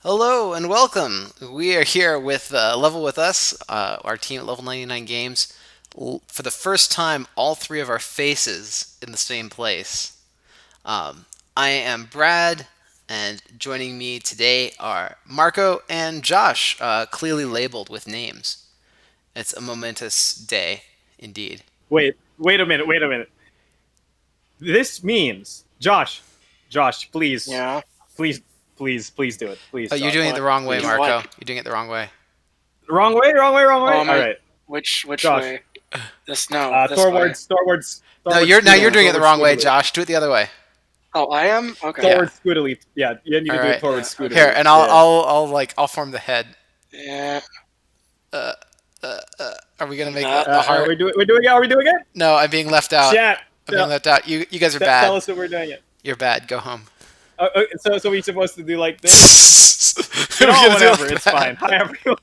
Hello and welcome. We are here with Level with Us, our team at Level 99 Games. For the first time, all three of our faces in the same place. Um, I am Brad, and joining me today are Marco and Josh, clearly labeled with names. It's a momentous day, indeed. Wait a minute. This means Josh, please, Yeah. please, please do it. Oh, Please, you're Josh. doing it the What? wrong way, Please. Do what? Marco. You're doing it the wrong way. Wrong way, wrong way, wrong way. Oh All my. right. Which Josh. way? This no. This way. Towards No, towards now you're Scootily, doing it the towards wrong way, Scootily. Josh. Do it the other way. Oh, I am. Okay. Yeah. Towards Scootily. Yeah, you need All to do it right. towards Yeah. Here, Scootily. and Yeah. I'll form the head. Yeah. Uh, are we gonna make That. a heart? We're doing it. Are we doing it? No, I'm being left out. Chat. I'm being left out. You guys are Tell bad. us that we're doing it. You're bad. Go home. So we're supposed to do like this? We're gonna do Whatever. like It's that. fine. Hi everyone.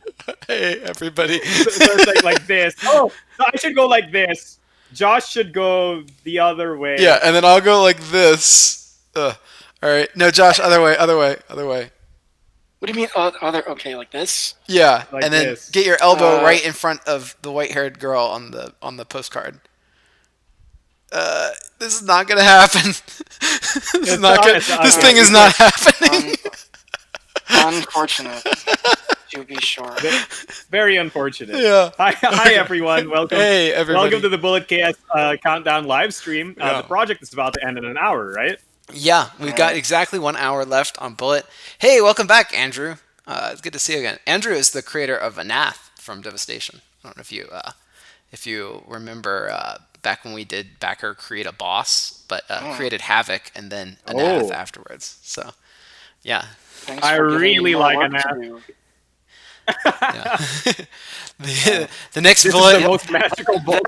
Hey, everybody. So it's like this. Oh, so I should go like this. Josh should go the other way. Yeah, and then I'll go like this. All right. No, Josh, other way, other way, other way. What do you mean? Other. Okay, like this. Yeah, Like and then this. get your elbow Uh, right in front of the white-haired girl on the postcard. This is not gonna happen. This is not gonna, this thing is not happening. Unfortunate. To be sure. Very unfortunate. Yeah. Hi everyone. Welcome. Hey, everybody. Welcome to the Bullet Chaos countdown live stream. Yeah. The project is about to end in an hour, right? Yeah, we've got exactly 1 hour left on Bullet. Hey, welcome back, Andrew. It's good to see you again. Andrew is the creator of Anath from Devastation. I don't know if you remember back when we did Backer Create a Boss, but created Havoc and then Anath Oh. afterwards. So, yeah. Thanks I for giving me really more like work Anath. to do. Yeah. the next This bullet. is the most magical bullet.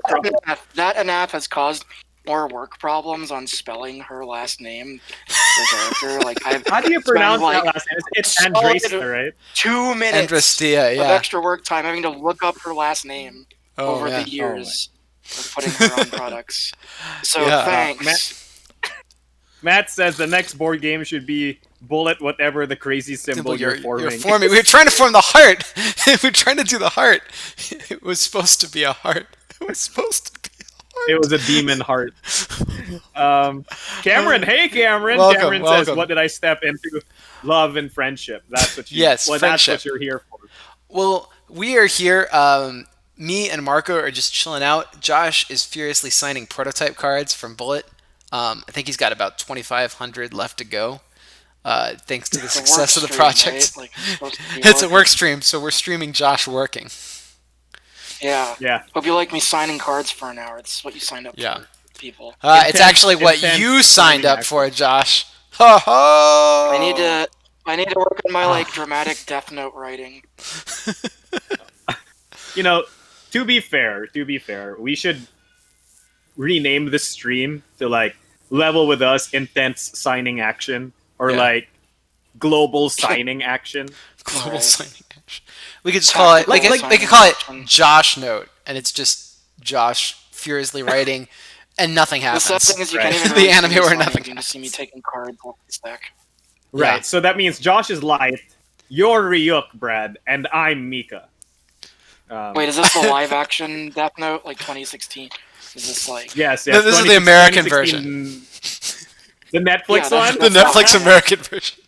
That Anath has caused more work problems on spelling her last name. The character, like I've How do you spent, pronounce like, that last name? It's solid Andresta, right? 2 minutes Andrastia, of yeah. extra work time having to look up her last name Oh, over yeah. the years of putting her on products. So Yeah. thanks. Matt says the next board game should be Bullet, whatever the crazy symbol you're forming. We were trying to form the heart. We were trying to do the heart. It was supposed to be a heart. It was supposed to be a heart. It was a demon heart. Cameron, hey Cameron. Welcome, Cameron says, welcome. "What did I step into? Love and friendship. That's what you. Yes, well, friendship. That's what you're here for." Well, we are here. Me and Marco are just chilling out. Josh is furiously signing prototype cards from Bullet. I think he's got about 2,500 left to go. Thanks to the It's a success of work the stream, project. right? Like, it's supposed to be It's a working. work stream, so we're streaming Josh working. Yeah. Yeah. Hope you like me signing cards for an hour. This is what you signed up Yeah. for, people. It's actually what intense you signed timing up for, Josh. Ho ho! I need to work on my like dramatic Death Note writing. You know, to be fair, we should rename the stream to like Level with Us Intense Signing Action or Yeah. like Global Signing Action. Global Right. signing action. We could just call it Tactical they signing could call it action. Josh Note, and it's just Josh furiously writing, and nothing The sad happens. thing is you Right. can't even The really anime see me where signing, nothing you just see me taking cards off the stack. Right. Yeah. So that means Josh is Light, you're Ryuk, Brad, and I'm Mika. Wait, is this the live action Death Note, like 2016? Is this like Yes. This is the American 2016 The Netflix Yeah, one? the that's Netflix not- American version.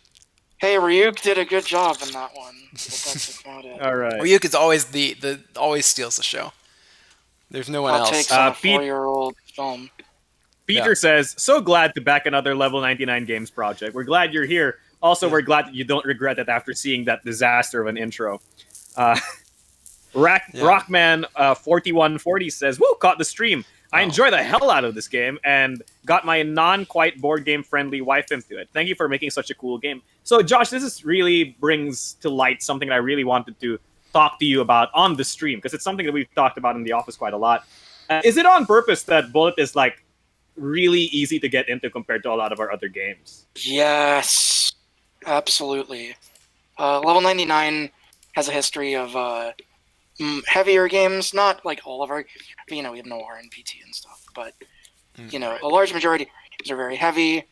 hey, Ryuk did a good job in that one. But that's about it. All right. Ryuk is always the always steals the show. There's no one Hot else. takes on a Pete- 4-year-old film. Peter Yeah. says, "So glad to back another Level 99 Games project. We're glad you're here. Also, Yeah. we're glad that you don't regret it after seeing that disaster of an intro." Yeah. Rockman 4140 says, "Woo, caught the stream. I Oh. enjoy the hell out of this game and got my non-quite board game friendly wife into it. Thank you for making such a cool game." So, Josh, this is really brings to light something that I really wanted to talk to you about on the stream because it's something that we've talked about in the office quite a lot. Is it on purpose that Bullet is like really easy to get into compared to a lot of our other games? Yes, absolutely. Level 99 has a history of heavier games, not like all of our, we have no RNPT and stuff, but, a large majority of games are very heavy.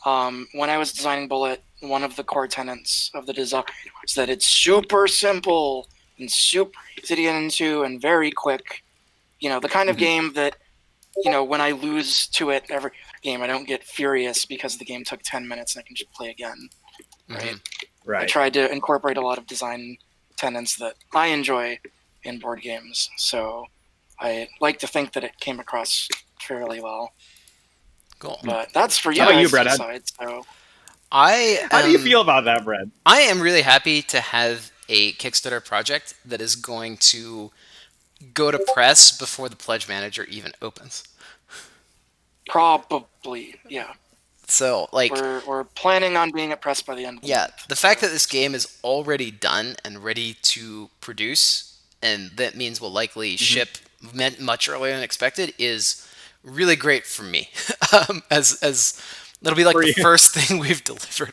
when I was designing Bullet, one of the core tenets of the design was that it's super simple and super easy to get into and very quick. The kind of game that, when I lose to it every game, I don't get furious because the game took 10 minutes and I can just play again. Right? Right. I tried to incorporate a lot of design tenets that I enjoy in board games, so I like to think that it came across fairly well. Cool. But that's for you How about guys you, to Brad? decide. So How do you feel about that, Brad? I am really happy to have a Kickstarter project that is going to go to press before the pledge manager even opens. probably, yeah. So, like, We're planning on being at press by the end of the yeah, month. the fact that this game is already done and ready to produce, and that means will likely ship much earlier than expected, is really great for me. As it'll be like For the you. first thing we've delivered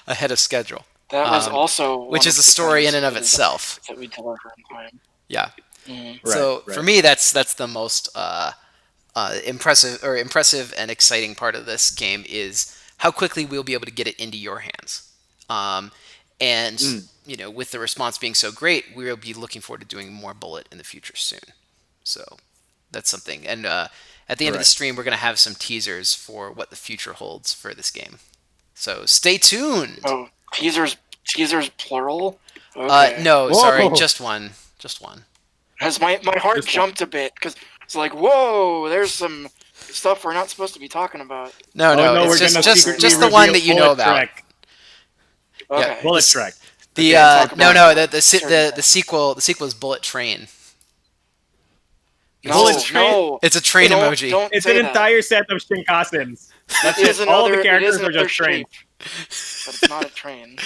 ahead of schedule. That was also which one is of a the story in tenets and of the design itself. that we deliver in time. Yeah. Mhm. So Right. for me, that's the most impressive and exciting part of this game is how quickly we'll be able to get it into your hands. And with the response being so great, we'll be looking forward to doing more Bullet in the future soon. So that's something. And at the end of the Right. stream, we're going to have some teasers for what the future holds for this game. So stay tuned. Oh, teasers plural? Okay. No, Whoa. sorry, just one. Just one. As my heart Just- jumped a bit because it's like, whoa, there's some stuff we're not supposed to be talking about. No, Oh, no, no, it's we're gonna just secretly the one reveal that you know Bullet about. Trek. Okay. Yeah, Bullet the- Trek. The talk no, about no, that. the sequel is Bullet Train. No, Bullet Train- no. It's a train Don't- emoji. Don't It's say an that. entire set of Shinkansens. That's It is it. All of the another- it characters is are another just trains. shape, but it's not a train.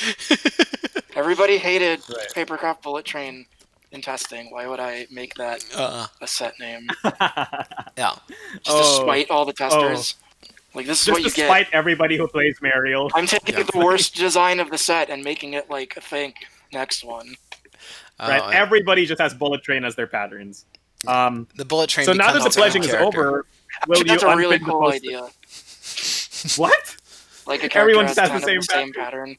Everybody hated Right. Papercraft Bullet Train in testing. Why would I make that a set name? Yeah. Just to spite all the testers. Like, this is Just what you to get. spite everybody who plays Mariel. I'm taking the worst design of the set and making it like a thing. Next one. Right? Everybody just has Bullet Train as their patterns. The Bullet Train. So now that becomes the its own pledging is character. over, will you That's a really unpin the cool poster? idea. What? Like a character Everyone has just has kind the of same the same pattern.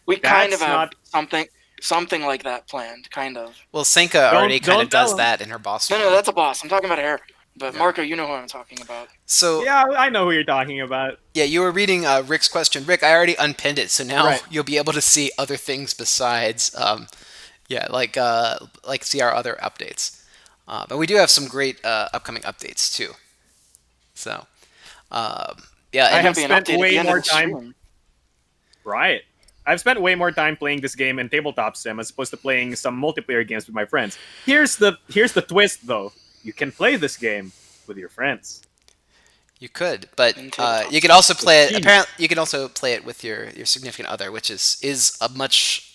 We kind of That's have not- something like that planned, kind of. Well, Senka already kind don't of does tell him. that in her boss No, form. that's a boss. I'm talking about a hair. But Yeah. Marco, you know who I'm talking about. So Yeah, I know who you're talking about. yeah, you were reading Rick's question. Rick, I already unpinned it, so now Right. you'll be able to see other things besides, like see our other updates. But we do have some great upcoming updates too. So, yeah, I and have Be an spent update at way the end of more the time. stream. Right. I've spent way more time playing this game in tabletop sim as opposed to playing some multiplayer games with my friends. Here's the twist, though. You can play this game with your friends. you could, but In tabletop. you could also play it. Jeez. Apparently, you can also play it with your significant other, which is a much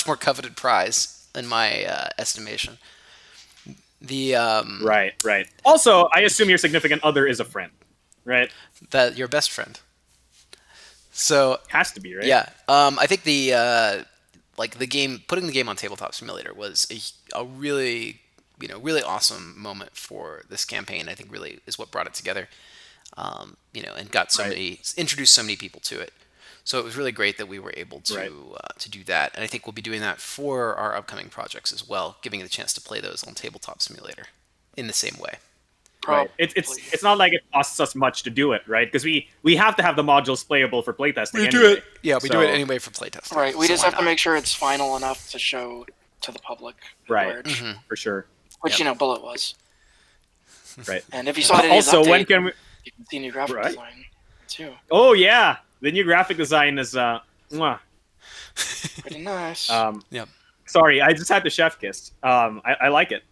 more coveted prize in my estimation. The Right. Also, I assume your significant other is a friend, right? that your best friend. So Has to be, right? yeah, I think the putting the game on Tabletop Simulator was a really really awesome moment for this campaign. I think really is what brought it together. And got introduced so many people to it. So it was really great that we were able to do that, and I think we'll be doing that for our upcoming projects as well, giving it a chance to play those on Tabletop Simulator in the same way. Right. It's not like it costs us much to do it, right? Because we have to have the modules playable for playtesting. We anyway. do it anyway for playtesting. Right, we so just why have to not? make sure it's final enough to show to the public. at Right. large, For sure. Which, Bullet was. Right. And if you saw today's Also, update, when can we? you can see new graphic Right. design, too. Oh yeah, the new graphic design is mwah. Pretty nice. Yep. Sorry, I just had the chef kiss. I like it.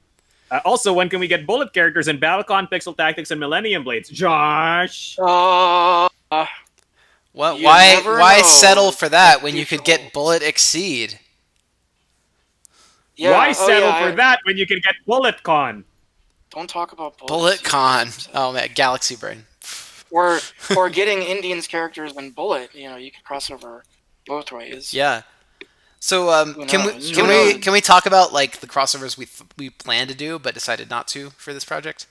Also, when can we get bullet characters in Battlecon, Pixel Tactics, and Millennium Blades? Josh! Uh, Well, You why never know. settle for that when you Future could get holds. Bullet Exceed? yeah, Why settle yeah, for that when you can get BulletCon? Don't talk about Bullet Con. Oh man, Galaxy Brain. Or getting Indians characters in Bullet. You could cross over both ways. Yeah. So Who can knows? we Who knows? can we talk about like the crossovers we plan to do but decided not to for this project,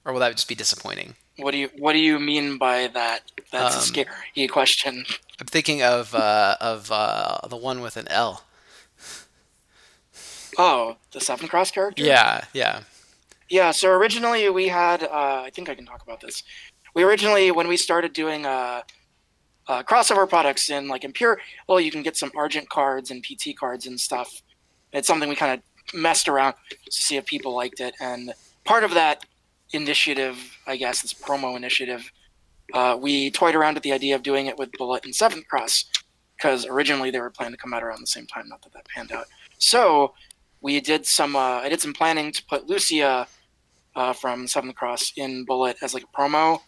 or will that just be disappointing? What do you mean by that? That's a scary question. I'm thinking of the one with an L. Oh, the Seventh Cross character? Yeah, yeah. Yeah, so originally we had, I think I can talk about this. When we started doing crossover products in like well, you can get some Argent cards and PT cards and stuff. It's something we kind of messed around to see if people liked it. And part of that initiative, I guess, this promo initiative, we toyed around with the idea of doing it with Bullet and Seventh Cross, because originally they were planning to come out around the same time, not that that panned out. So we did I did some planning to put Lucia from Seventh Cross in Bullet as like a promo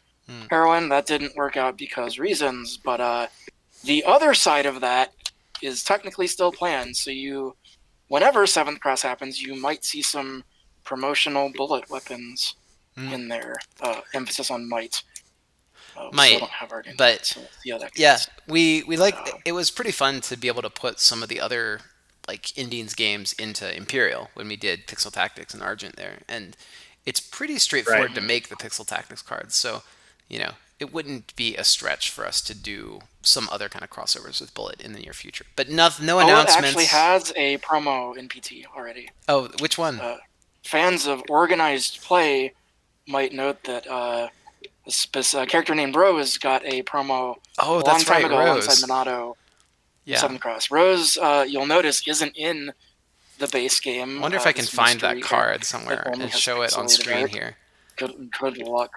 heroine. That didn't work out because reasons, but the other side of that is technically still planned. So whenever Seventh Cross happens, you might see some promotional Bullet weapons in there. Emphasis on might. We still don't have art in but it, so we'll see how that goes. yeah, we it was pretty fun to be able to put some of the other like Indians games into Imperial when we did Pixel Tactics and Argent there, and it's pretty straightforward to make the Pixel Tactics cards. So, it wouldn't be a stretch for us to do some other kind of crossovers with Bullet in the near future. But no announcements. It actually has a promo in PT already. Oh, which one? Fans of organized play might note that a character named Rose got a promo a long time ago alongside Minato. Yeah. Seventh Cross. Rose, you'll notice, isn't in the base game. I wonder if I can find that card somewhere and show it on screen here. Good luck.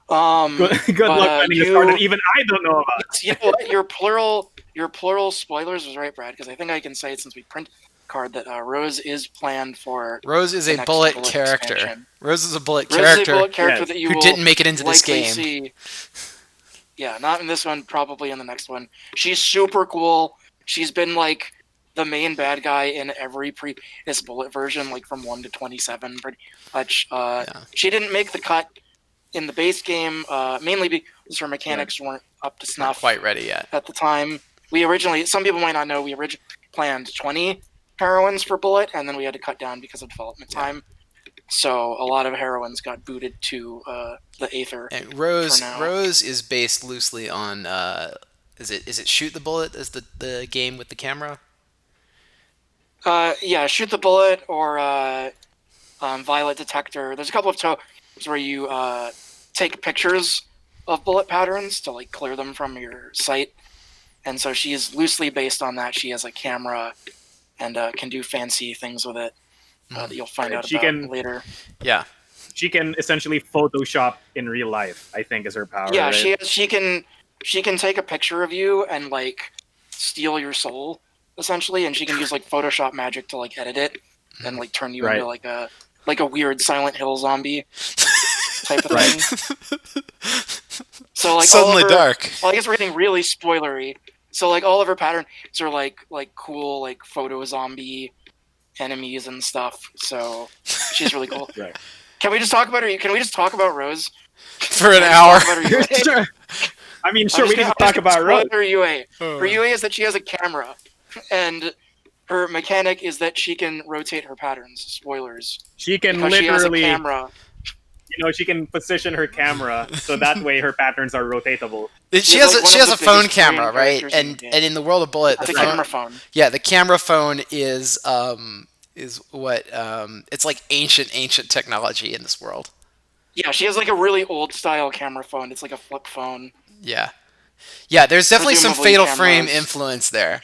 Good luck finding this card that even I don't know about. You know what? Your plural spoilers was right, Brad, because I think I can say it since we print card that Rose is planned for. Rose is a Bullet character. Expansion. Rose is a Bullet character that you who didn't make it into this game. See. Yeah, not in this one, probably in the next one. She's super cool. She's been like the main bad guy in every previous Bullet version, like from 1 to 27, pretty much. She didn't make the cut in the base game, mainly because her mechanics weren't up to snuff. Not quite ready yet. At the time. Some people might not know, we originally planned 20 heroines for Bullet, and then we had to cut down because of development time. So a lot of heroines got booted to the Aether. And Rose is based loosely on is it Shoot the Bullet as the game with the camera? Yeah, Shoot the Bullet or Violet Detector. There's a couple of tomes where you take pictures of bullet patterns to like clear them from your site, and so she's loosely based on that. She has a camera and can do fancy things with it. That you'll find out about later. Yeah, she can essentially Photoshop in real life, I think, is her power. Yeah, right? she can take a picture of you and like steal your soul essentially, and she can use like Photoshop magic to like edit it and like turn you into like a weird Silent Hill zombie type of thing. So like suddenly dark. Well, I guess we're getting really spoilery. So like all of her patterns are like cool like photo zombie enemies and stuff. So she's really cool. Right. Can we just talk about her? Can we just talk about Rose for an hour? Sure. I mean, sure, we can talk about Rose. Her UA. Her UA is that she has a camera, and her mechanic is that she can rotate her patterns. Spoilers. She can literally. She has a camera. She can position her camera so that way her patterns are rotatable. She has a phone camera, right? And in the world of Bullet, the camera phone. Yeah, the camera phone is what it's like ancient technology in this world. Yeah, she has like a really old style camera phone. It's like a flip phone. Yeah. There's definitely some Fatal Frame influence there.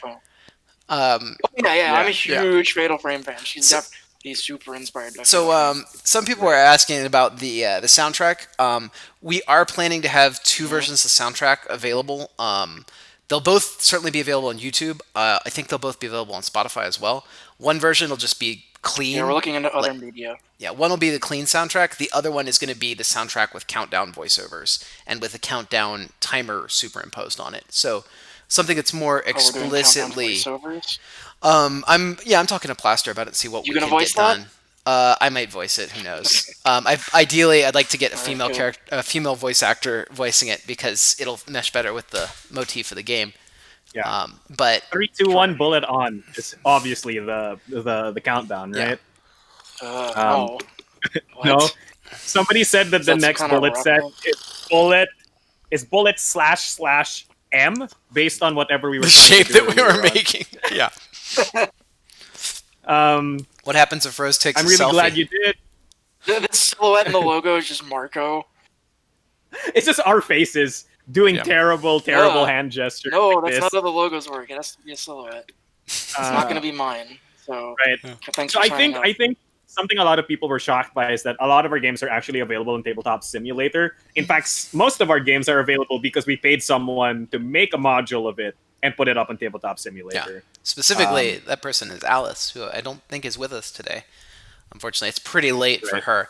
I'm a huge Fatal Frame fan. She's definitely super inspired. So some people were asking about the soundtrack. We are planning to have two versions of the soundtrack available. They'll both certainly be available on YouTube. I think they'll both be available on Spotify as well. One version will just be clean. Yeah, we're looking into other media. Yeah, one will be the clean soundtrack. The other one is going to be the soundtrack with countdown voiceovers and with a countdown timer superimposed on it. So something that's more explicitly. I'm talking to Plaster about it to see what we can get done. I might voice it. Who knows? Ideally, I'd like to get a female voice actor voicing it because it'll mesh better with the motif of the game. Yeah. But 3, 2, 1, bullet on is obviously the countdown, right? No. No. Somebody said that the That's next kind of bullet set is bullet/M based on whatever we were The trying shape to do that we earlier were on. making. Yeah. Um, What happens if Rose takes I'm a really selfie? glad you did. The silhouette and the logo is just Marco. It's just our faces doing Yeah. terrible Yeah. hand gestures. No, like that's this. not how the logos work. It has to be a silhouette. It's not going to be mine. So Right. thanks So for I signing think up. I think something a lot of people were shocked by is that a lot of our games are actually available in Tabletop Simulator. In fact, most of our games are available because we paid someone to make a module of it and put it up on Tabletop Simulator. Specifically, that person is Alice, who I don't think is with us today. Unfortunately, it's pretty late for Right. her.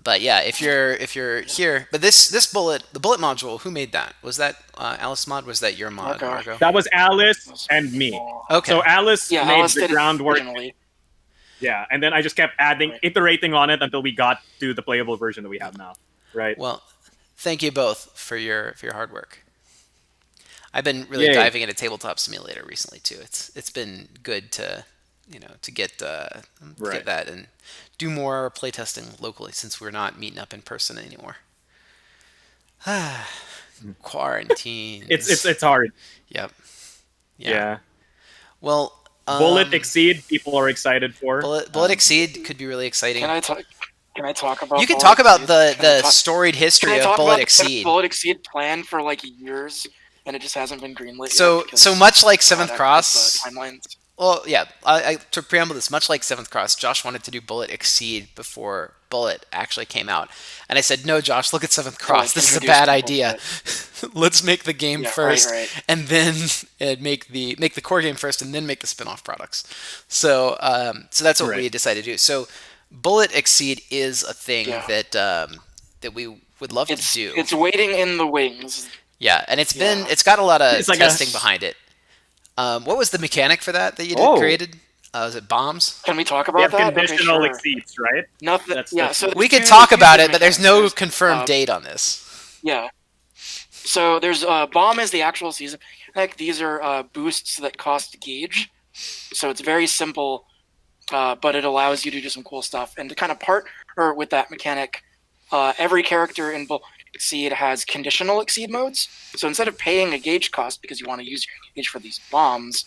But yeah, if you're here, but the bullet module, who made that? Was that Alice mod? Was that your mod, Marco. Margo? That was Alice and me. Okay. So Alice Yeah, made Alice the did it groundwork. originally. Yeah, and then I just kept iterating on it until we got to the playable version that we have now. Right. Well, thank you both for your hard work. I've been really Yay. diving into Tabletop Simulator recently too. It's been good to to get that and do more playtesting locally since we're not meeting up in person anymore. Quarantine. It's hard. Yep. Yeah. Well, Bullet Exceed, people are excited for. Bullet Exceed could be really exciting. Can I talk about? You can Bullet talk about Exceed? the storied history Can I of talk Bullet about Exceed. Bullet Exceed planned for like years, and it just hasn't been greenlit. So yet because so much like of Seventh the Cross. timelines. Well, yeah, I to preamble this, much like Seventh Cross, Josh wanted to do Bullet Exceed before Bullet actually came out. And I said, no, Josh, look at Seventh Cross. This is a introduce bad people idea. Let's make the game Yeah, first, right. and then make the core game first, and then make the spin-off products. So that's what we decided to do. So Bullet Exceed is a thing that we would love to do. It's waiting in the wings. Yeah, and it's got a lot of It's like testing behind it. What was the mechanic for that you created? Was it bombs? Can we talk We about have that? conditional Okay, sure. exceeds, right? Nothing. That's- So We there's could two- talk two about it, different but there's mechanics. no There's, confirmed date on this. Yeah. So there's bomb is the actual season mechanic. These are boosts that cost gauge. So it's very simple, but it allows you to do some cool stuff. And to kind of partner with that mechanic, every character in Bullet Exceed has conditional exceed modes. So instead of paying a gauge cost because you want to use your gauge for these bombs,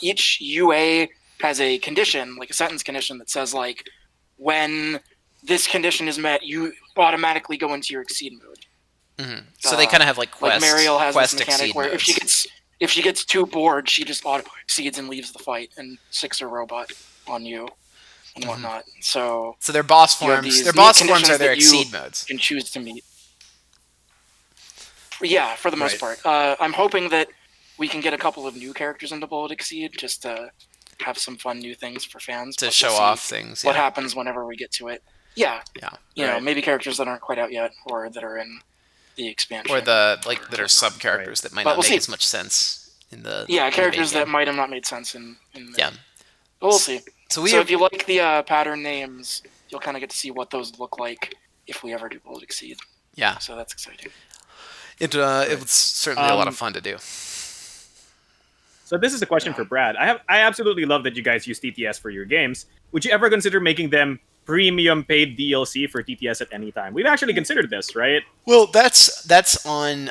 each UA has a condition, like a sentence condition that says like, when this condition is met, you automatically go into your exceed mode. Mm-hmm. So they kind of have like quest, like Mariel has quest this mechanic exceed where modes. if she gets too bored, she just auto exceeds and leaves the fight and sicks her robot on you and whatnot. So their boss you have forms. these Their boss conditions forms are their that you exceed modes. can choose to meet. Yeah, for the most Right. part. I'm hoping that we can get a couple of new characters into Bullet Exceed just to have some fun new things for fans To but show we'll see off things. what Yeah. happens whenever we get to it. Yeah, Yeah. you know, Right. maybe characters that aren't quite out yet or that are in the expansion. Or that are sub characters that might But not we'll make see. as much sense in the characters in the that main might have not made sense in the Yeah. But we'll see. So So if you like the pattern names, you'll kind of get to see what those look like if we ever do Bullet Exceed. yeah. So that's exciting. It was certainly a lot of fun to do. So this is a question for Brad. I absolutely love that you guys use TTS for your games. Would you ever consider making them premium paid DLC for TTS at any time? We've actually considered this, right? Well, that's on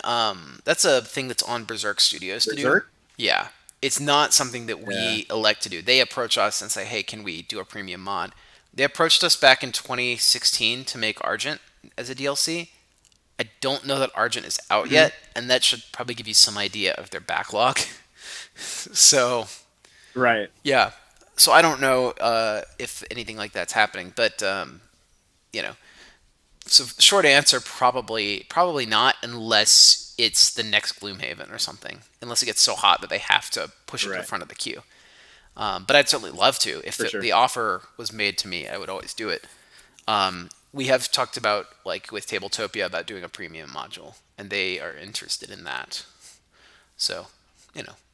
that's a thing that's on Berserk Studios to do. Berserk? Yeah. It's not something that we elect to do. They approach us and say, "Hey, can we do a premium mod?" They approached us back in 2016 to make Argent as a DLC. I don't know that Argent is out yet, and that should probably give you some idea of their backlog. So, Right. yeah. So I don't know if anything like that's happening, but So short answer, probably not, unless it's the next Gloomhaven or something. Unless it gets so hot that they have to push it to the front of the queue. But I'd certainly love to. If the offer was made to me, I would always do it. We have talked about, like with Tabletopia, about doing a premium module, and they are interested in that. So,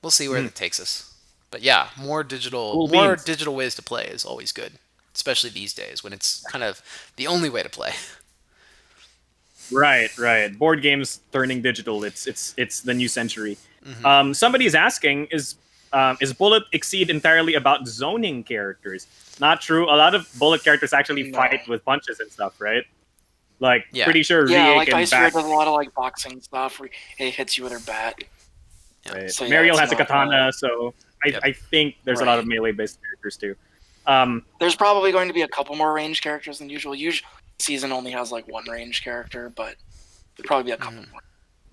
we'll see where that takes us. But yeah, more digital ways to play is always good, especially these days when it's kind of the only way to play. Right. Board games turning digital. It's the new century. Somebody's asking, is is Bullet Exceed entirely about zoning characters? Not true. A lot of Bullet characters actually No. fight with punches and stuff, right? Like, Yeah. pretty sure Yeah, Rie like can Ice Fear back. does a lot of like boxing stuff where it hits you with her bat. Right? So, yeah, Mariel it's has a not, katana, so Yep. I think there's a lot of Right. melee-based characters too. There's probably going to be a couple more range characters than usual. Usually, season only has like one range character, but there'll probably be a couple more.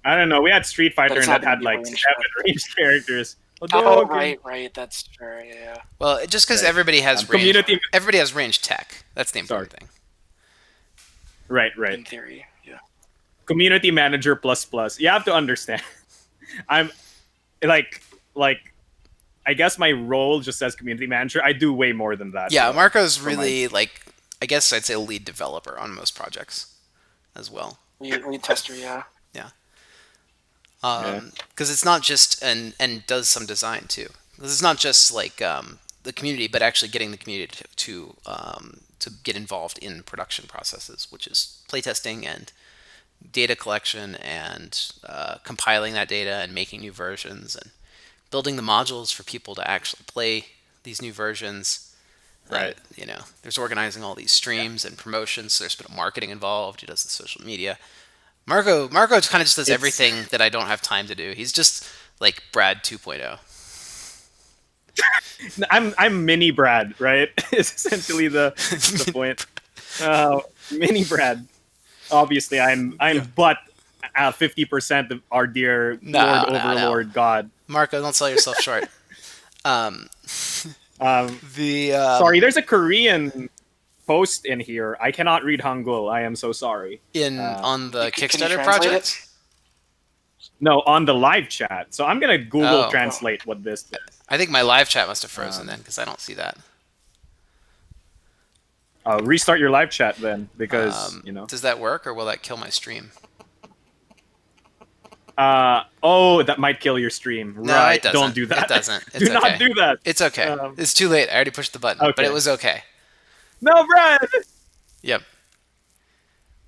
I don't know. We had Street Fighter it's and that not had gonna be like ranged 7 ranged characters. Oh, Okay. right. That's fair. Yeah. Well, just because Right. everybody has range, Community. everybody has range tech. That's the important thing. Right. In theory, yeah. Community manager plus plus. You have to understand. I'm like I guess my role just says community manager. I do way more than that. Yeah, so, Marco's for my- really like, I guess I'd say lead developer on most projects as well. Lead tester, yeah. Because it's not just and does some design too. Because it's not just like the community, but actually getting the community to get involved in production processes, which is playtesting and data collection and compiling that data and making new versions and building the modules for people to actually play these new versions. Right. There's organizing all these streams and promotions. So there's a bit of marketing involved. He does the social media. Marco kind of just does everything that I don't have time to do. He's just like Brad 2.0. I'm mini Brad, right? Is essentially the point. Mini Brad. Obviously, I'm but 50% of our dear No, Lord Overlord God. Marco, don't sell yourself short. Sorry, there's a Korean post in here. I cannot read Hangul. I am so sorry. On the Can you Kickstarter translate project. No, on the live chat. So I'm gonna Google Oh. translate what this is. I think my live chat must have frozen then because I don't see that. Restart your live chat then, because Does that work or will that kill my stream? that might kill your stream. No, right? it doesn't. Don't do that. It doesn't. It's do okay. not do that. It's okay. It's too late. I already pushed the button, but Okay. it was okay. No, Brad. Yep.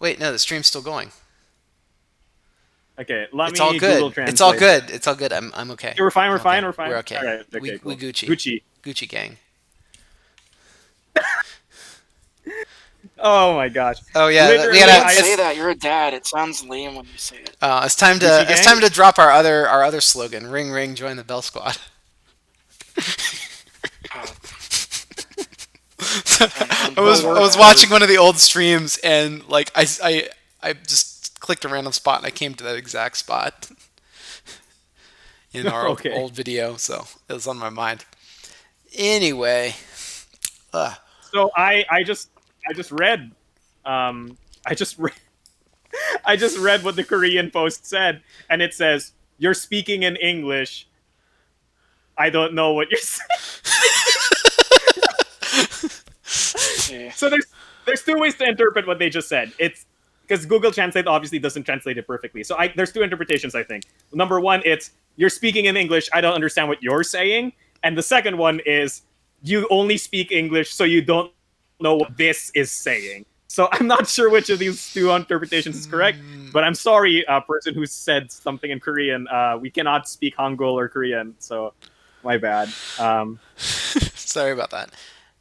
Wait, no, the stream's still going. Okay, let It's me all good. Google Translate. It's all good. It's all good. I'm okay. We're fine. We're I'm fine. okay. We're fine. We're okay. All right. Okay, we cool. Gucci. Gucci gang. Oh my gosh. Oh yeah, Literally, we You gotta. don't say It's, that. You're a dad. It sounds lame when you say it. it's time to. Gucci It's gang? time to drop our other slogan. Ring ring, join the Bell Squad. I was watching one of the old streams and like I just clicked a random spot and I came to that exact spot in our Okay. old video, so it was on my mind. Anyway, So I just read I just read what the Korean post said, and it says, "You're speaking in English. I don't know what you're saying." Yeah. So there's two ways to interpret what they just said. It's because Google Translate obviously doesn't translate it perfectly. So there's two interpretations, I think. Number one, it's you're speaking in English. I don't understand what you're saying. And the second one is you only speak English, so you don't know what this is saying. So I'm not sure which of these two interpretations is correct. But I'm sorry, person who said something in Korean. We cannot speak Hangul or Korean, so my bad. sorry about that.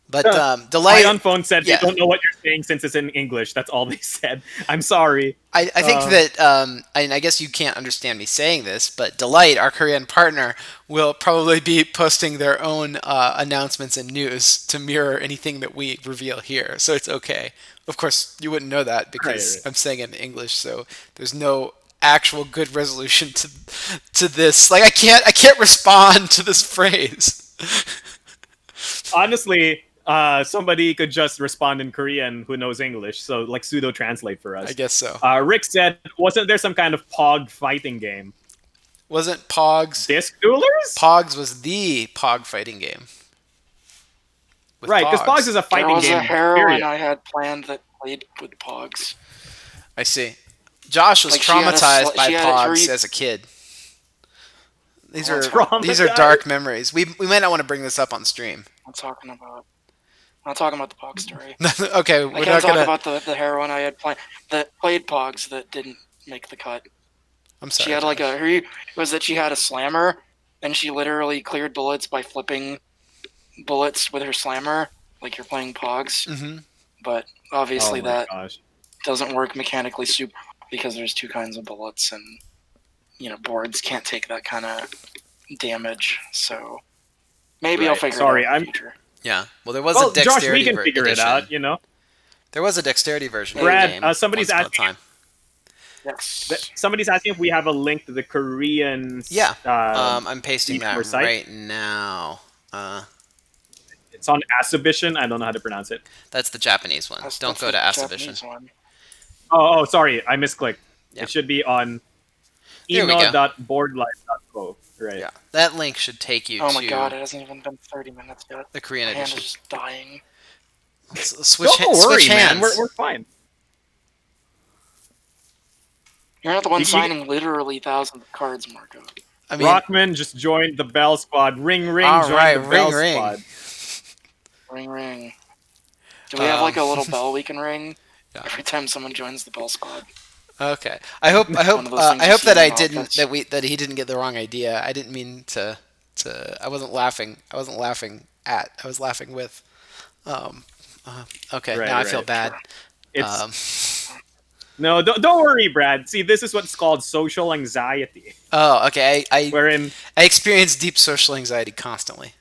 But My Delight, on phone said yeah. they don't know what you're saying since it's in English. That's all they said. I'm sorry. I think that I guess you can't understand me saying this, but Delight, our Korean partner, will probably be posting their own announcements and news to mirror anything that we reveal here. So it's okay. Of course, you wouldn't know that because Right. I'm saying it in English, so there's no actual good resolution to this. Like I can't respond to this phrase. Honestly, somebody could just respond in Korean who knows English, so like pseudo translate for us. I guess so. Rick said, wasn't there some kind of Pog fighting game? Wasn't Pogs? Disc Duelers? Pogs was the Pog fighting game. With Right, because Pogs is a There fighting was game. a heroine Period. I had planned that played with Pogs. I see. Josh was Like, she had a traumatized sl- by she had a Pogs re- as a kid. These Oh, are traumatized? dark memories. We might not want to bring this up on stream. I'm not talking about the Pog story. Okay, I we're can't not talk gonna. about the heroine I had planned that played Pogs that didn't make the cut. I'm sorry. She had like Josh. she had a slammer and she literally cleared bullets by flipping bullets with her slammer, like you're playing Pogs. Mm-hmm. But obviously Oh my that gosh. doesn't work mechanically super because there's two kinds of bullets, and boards can't take that kind of damage. So maybe I'll Right. figure Sorry, it out in I'm- the future. Yeah. Well, there was Well, a Josh, dexterity we can figure edition. it out, you know? There was a dexterity version Brad, of the game. somebody's once upon a asking- time. Yes. Somebody's asking if we have a link to the Korean... Yeah. I'm pasting that e-commerce site. right now. It's on Asabition. I don't know how to pronounce it. That's the Japanese one. That's Don't go the to Japanese Asabition. one. Oh, sorry. I misclicked. Yeah. It should be on There we go. ino.boardlife.co. Right. Yeah. That link should take you Oh to my god, it hasn't even been 30 minutes yet. the Korean My hand edition. is just dying. Switch, Don't worry, switch man. hands. We're fine. You're not the one You- signing literally thousands of cards, Marco. I mean, Rockman just joined the Bell Squad. Ring, ring, All join right, the Bell ring, ring. Squad. Ring, ring. Do we have like a little bell we can ring Yeah. every time someone joins the Bell Squad? okay. I hope One of those things I you hope see that in I the didn't office. that he didn't get the wrong idea. I didn't mean to. I wasn't laughing. I wasn't laughing at. I was laughing with. Okay. Right, now I feel right. bad. It's no, don't worry, Brad. See, this is what's called social anxiety, Oh, okay. I wherein experience deep social anxiety constantly.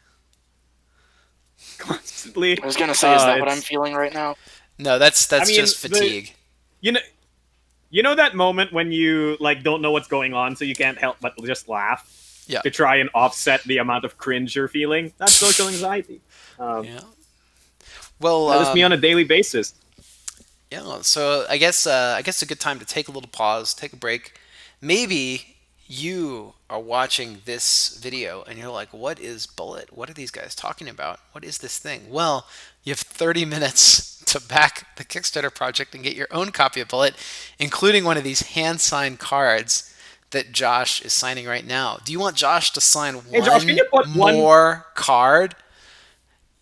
constantly. I was gonna say, is that what it's- I'm feeling right now? No, that's I mean, just fatigue. You know that moment when you like don't know what's going on, so you can't help but just laugh Yeah. to try and offset the amount of cringe you're feeling? That's social anxiety. Yeah. Well, That is me on a daily basis. yeah. So I guess a good time to take a little pause, take a break. Maybe you are watching this video and you're like, "What is Bullet? What are these guys talking about? What is this thing?" Well, you have 30 minutes to back the Kickstarter project and get your own copy of Bullet, including one of these hand-signed cards that Josh is signing right now. Do you want Josh to sign Hey, Josh, can you put one- more card?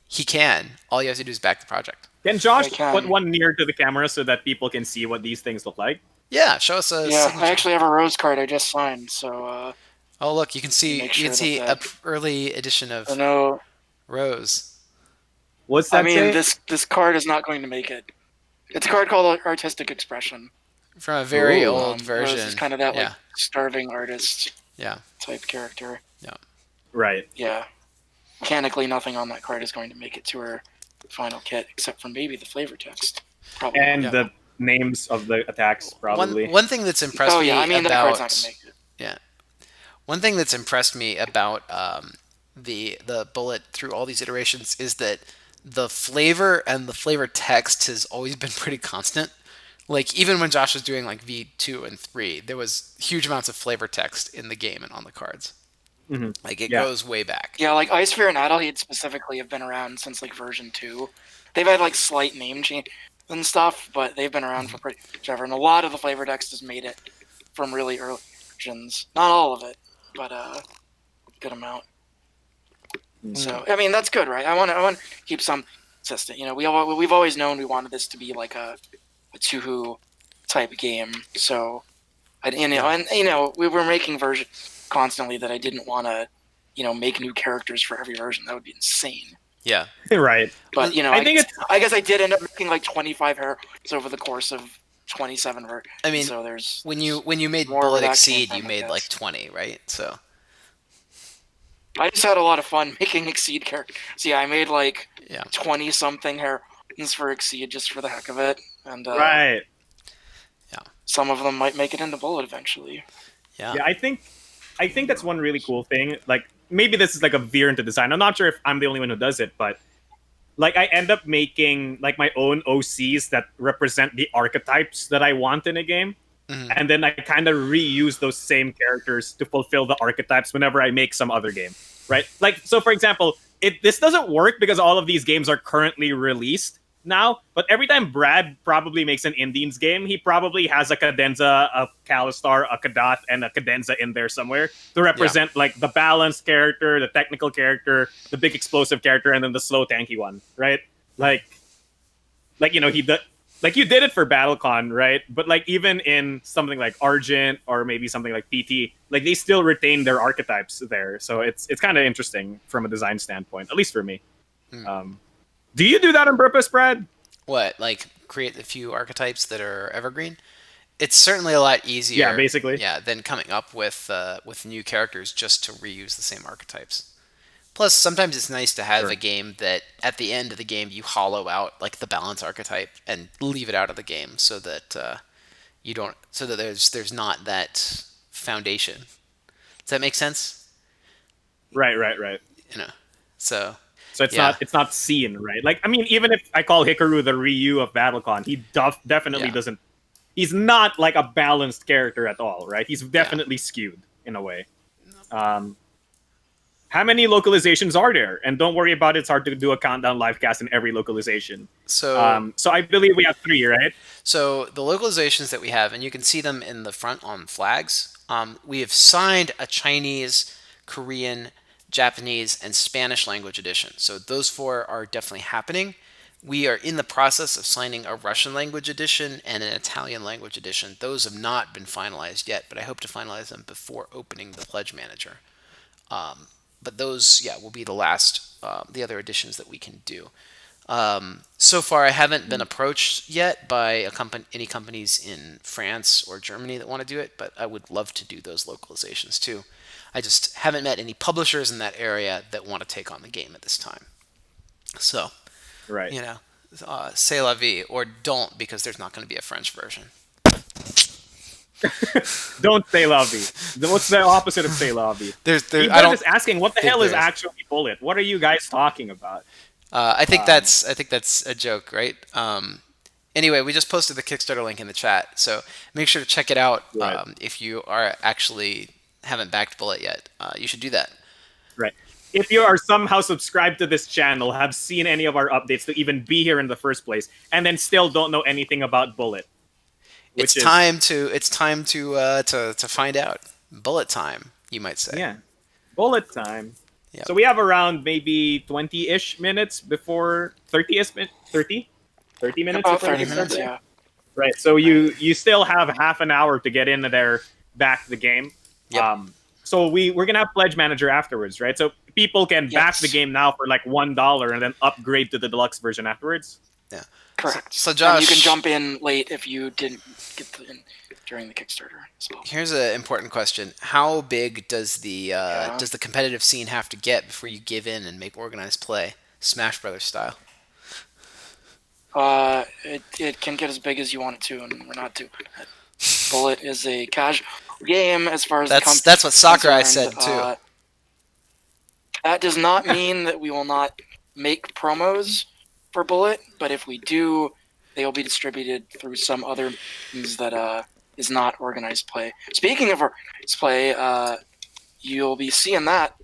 He can. All you have to do is back the project. Can Josh I can. put one near to the camera so that people can see what these things look like? Yeah, show us a Yeah, signature. I actually have a rose card I just signed, so Oh, look, you can see Make you can sure see that a early edition of I know. Rose What's that I mean, say? this card is not going to make it. It's a card called Artistic Expression. from a very Ooh. old Rose version. is kind of that yeah, like starving artist yeah. type character. Right. Yeah. Mechanically, nothing on that card is going to make it to her final kit, except for maybe the flavor text. Probably. And Yeah. the names of the attacks, probably. One thing that's impressed Oh me yeah, I mean that card's not about going to make it. one thing that's impressed me about the Bullet through all these iterations is that the flavor and the flavor text has always been pretty constant. Like even when Josh was doing like V2 and 3, there was huge amounts of flavor text in the game and on the cards. Mhm. Like it Yeah. goes way back. Yeah, like Icesphere and Adeleid specifically have been around since like version 2. They've had like slight name change and stuff, but they've been around for pretty much ever. And a lot of the flavor text has made it from really early versions. Not all of it, but a good amount. So I mean that's good, right? I want to keep some consistent. You know, we've always known we wanted this to be like a two type game. So we were making versions constantly that I didn't want to make new characters for every version. That would be insane. Yeah. Right. But I think I guess I did end up making like 25 heroes over the course of 27 versions. I mean, so there's when you made more where Bullet that came Exceed, from, you I made guess. like 20, right? So I just had a lot of fun making Exceed characters. So yeah, I made like yeah. 20 something heroines for Exceed just for the heck of it, and Right. some of them might make it into Bullet eventually. Yeah. Yeah, I think that's one really cool thing. Like maybe this is like a veer into design. I'm not sure if I'm the only one who does it, but like I end up making like my own OCs that represent the archetypes that I want in a game. Mhm. And then I kind of reuse those same characters to fulfill the archetypes whenever I make some other game, right? Like, so for example, this doesn't work because all of these games are currently released now, but every time Brad probably makes an Indians game, he probably has a Cadenza, a Kalistar, a Kadath, and a Cadenza in there somewhere to represent like the balanced character, the technical character, the big explosive character, and then the slow tanky one, right? Like like you did it for BattleCon, right? But like even in something like Argent or maybe something like PT, like they still retain their archetypes there. So it's kind of interesting from a design standpoint, at least for me. Do you do that on purpose, Brad? What, like create a few archetypes that are evergreen? It's certainly a lot Yeah, easier, basically. yeah, than coming up with new characters just to reuse the same archetypes. Plus, sometimes it's nice to have Sure. a game that at the end of the game you hollow out like the balance archetype and leave it out of the game so that you don't, so that there's not that foundation. Does that make sense? Right. You know, so So yeah, it's not seen, right? Like I mean, even if I call Hikaru the Ryu of BattleCon, he definitely yeah, doesn't. He's not like a balanced character at all, right? He's yeah. definitely skewed in a way. Um, how many localizations are there? And don't worry about it. It's hard to do a countdown live cast in every localization. So So I believe we have 3, right? So the localizations that we have, and you can see them in the front on flags. We have signed a Chinese, Korean, Japanese, and Spanish language edition. So those 4 are definitely happening. We are in the process of signing a Russian language edition and an Italian language edition. Those have not been finalized yet, but I hope to finalize them before opening the Pledge Manager. But those, yeah, will be the other editions that we can do. So far, I haven't been approached yet by any companies in France or Germany that want to do it, but I would love to do those localizations too. I just haven't met any publishers in that area that want to take on the game at this time. So, Right. you know, c'est la vie, or don't, because there's not going to be a French version. Don't say lovey. What's the opposite of say lovey? I don't is asking, what the think hell is there is. actually Bullet? What are you guys talking about? I think that's a joke, right? Anyway, we just posted the Kickstarter link in the chat, so make sure to check it out. Right. If you are actually haven't backed Bullet yet, you should do that. Right. If you are somehow subscribed to this channel, have seen any of our updates to even be here in the first place, and then still don't know anything about Bullet, It's time to find out. Bullet time, you might say. yeah, Bullet time. Yep. So we have around maybe 20-ish minutes before 30-ish 30 minutes About before 30 the minutes, Kickstarter? yeah. Right. So you still have half an hour to get into there, back the game. Yep. So we're gonna have Pledge Manager afterwards, right? So people can back Yes. the game now for like $1 and then upgrade to the deluxe version afterwards. Yeah. Correct. So Josh, and you can jump in late if you didn't get in during the Kickstarter as well. Here's an important question: how big does the competitive scene have to get before you give in and make organized play, Smash Brothers style? It can get as big as you want it to, and we're not doing it. Bullet is a casual game as far as That's what Sakurai said too. That does not mean that we will not make promos for Bullet, but if we do, they will be distributed through some other means that is not organized play. Speaking of organized play, you'll be seeing that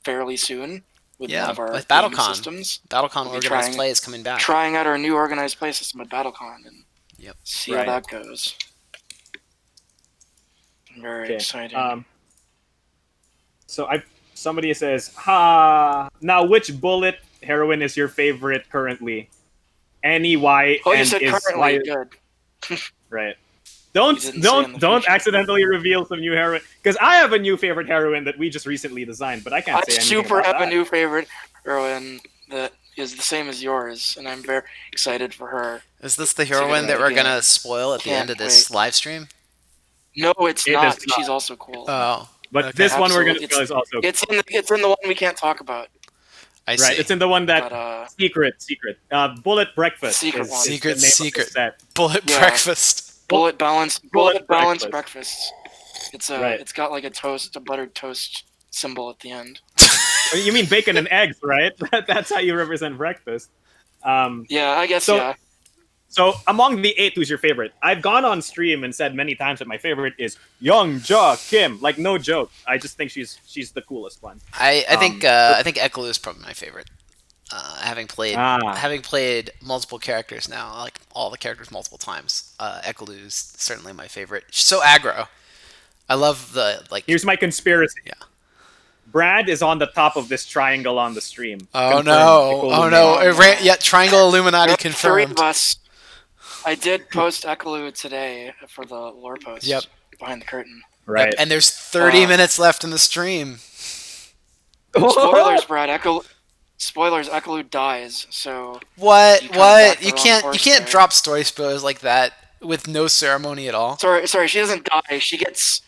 fairly soon with one of our with game BattleCon. systems. BattleCon We'll be organized play is coming back. Trying out our new organized play system at BattleCon and see Right. how that goes. Very exciting. So somebody says, "Ha! Now, which Bullet heroine is your favorite currently? Any why? Oh, you and said is currently. why? Good. Right. You didn't say in the Don't future. accidentally reveal some new heroine, because I have a new favorite heroine that we just recently designed, but I can't I say anything super about have a that. new favorite heroine that is the same as yours, and I'm very excited for her. Is this the a good heroine that we're idea. gonna spoil at the Can't end of this live stream? No, it's It not. is not. She's also cool. Oh, But okay. this one we're going to Absolutely. spoil is also It's in the one we can't talk about. I see. right. It's in the one that But secret. Bullet Breakfast. Secret is, one. is the Secret, name of the secret. set. Bullet Yeah. breakfast. Bullet balanced breakfast. breakfast. It's Right. it's got like a buttered toast symbol at the end. You mean bacon and eggs, right? That's how you represent breakfast. Yeah, I guess So- yeah. So among the 8, who's your favorite? I've gone on stream and said many times that my favorite is Young Ja Kim. Like, no joke. I just think she's the coolest one. I think Eklu is probably my favorite. Having played multiple characters now, like all the characters multiple times, Eklu is certainly my favorite. She's so aggro. I love the Here's my conspiracy. Yeah. Brad is on the top of this triangle on the stream. Oh Confirmed. no! Nicole Oh Lumiere. no! Triangle Illuminati Three confirmed. of us. I did post Ekalu today for the lore post. Yep. Behind the curtain. Right. Yep, and there's 30 minutes left in the stream. Spoilers, Brad. Spoilers. Ekalu dies. So What? you kinda backed the You wrong can't horse there. drop story spoilers like that with no ceremony at all. Sorry. She doesn't die. She gets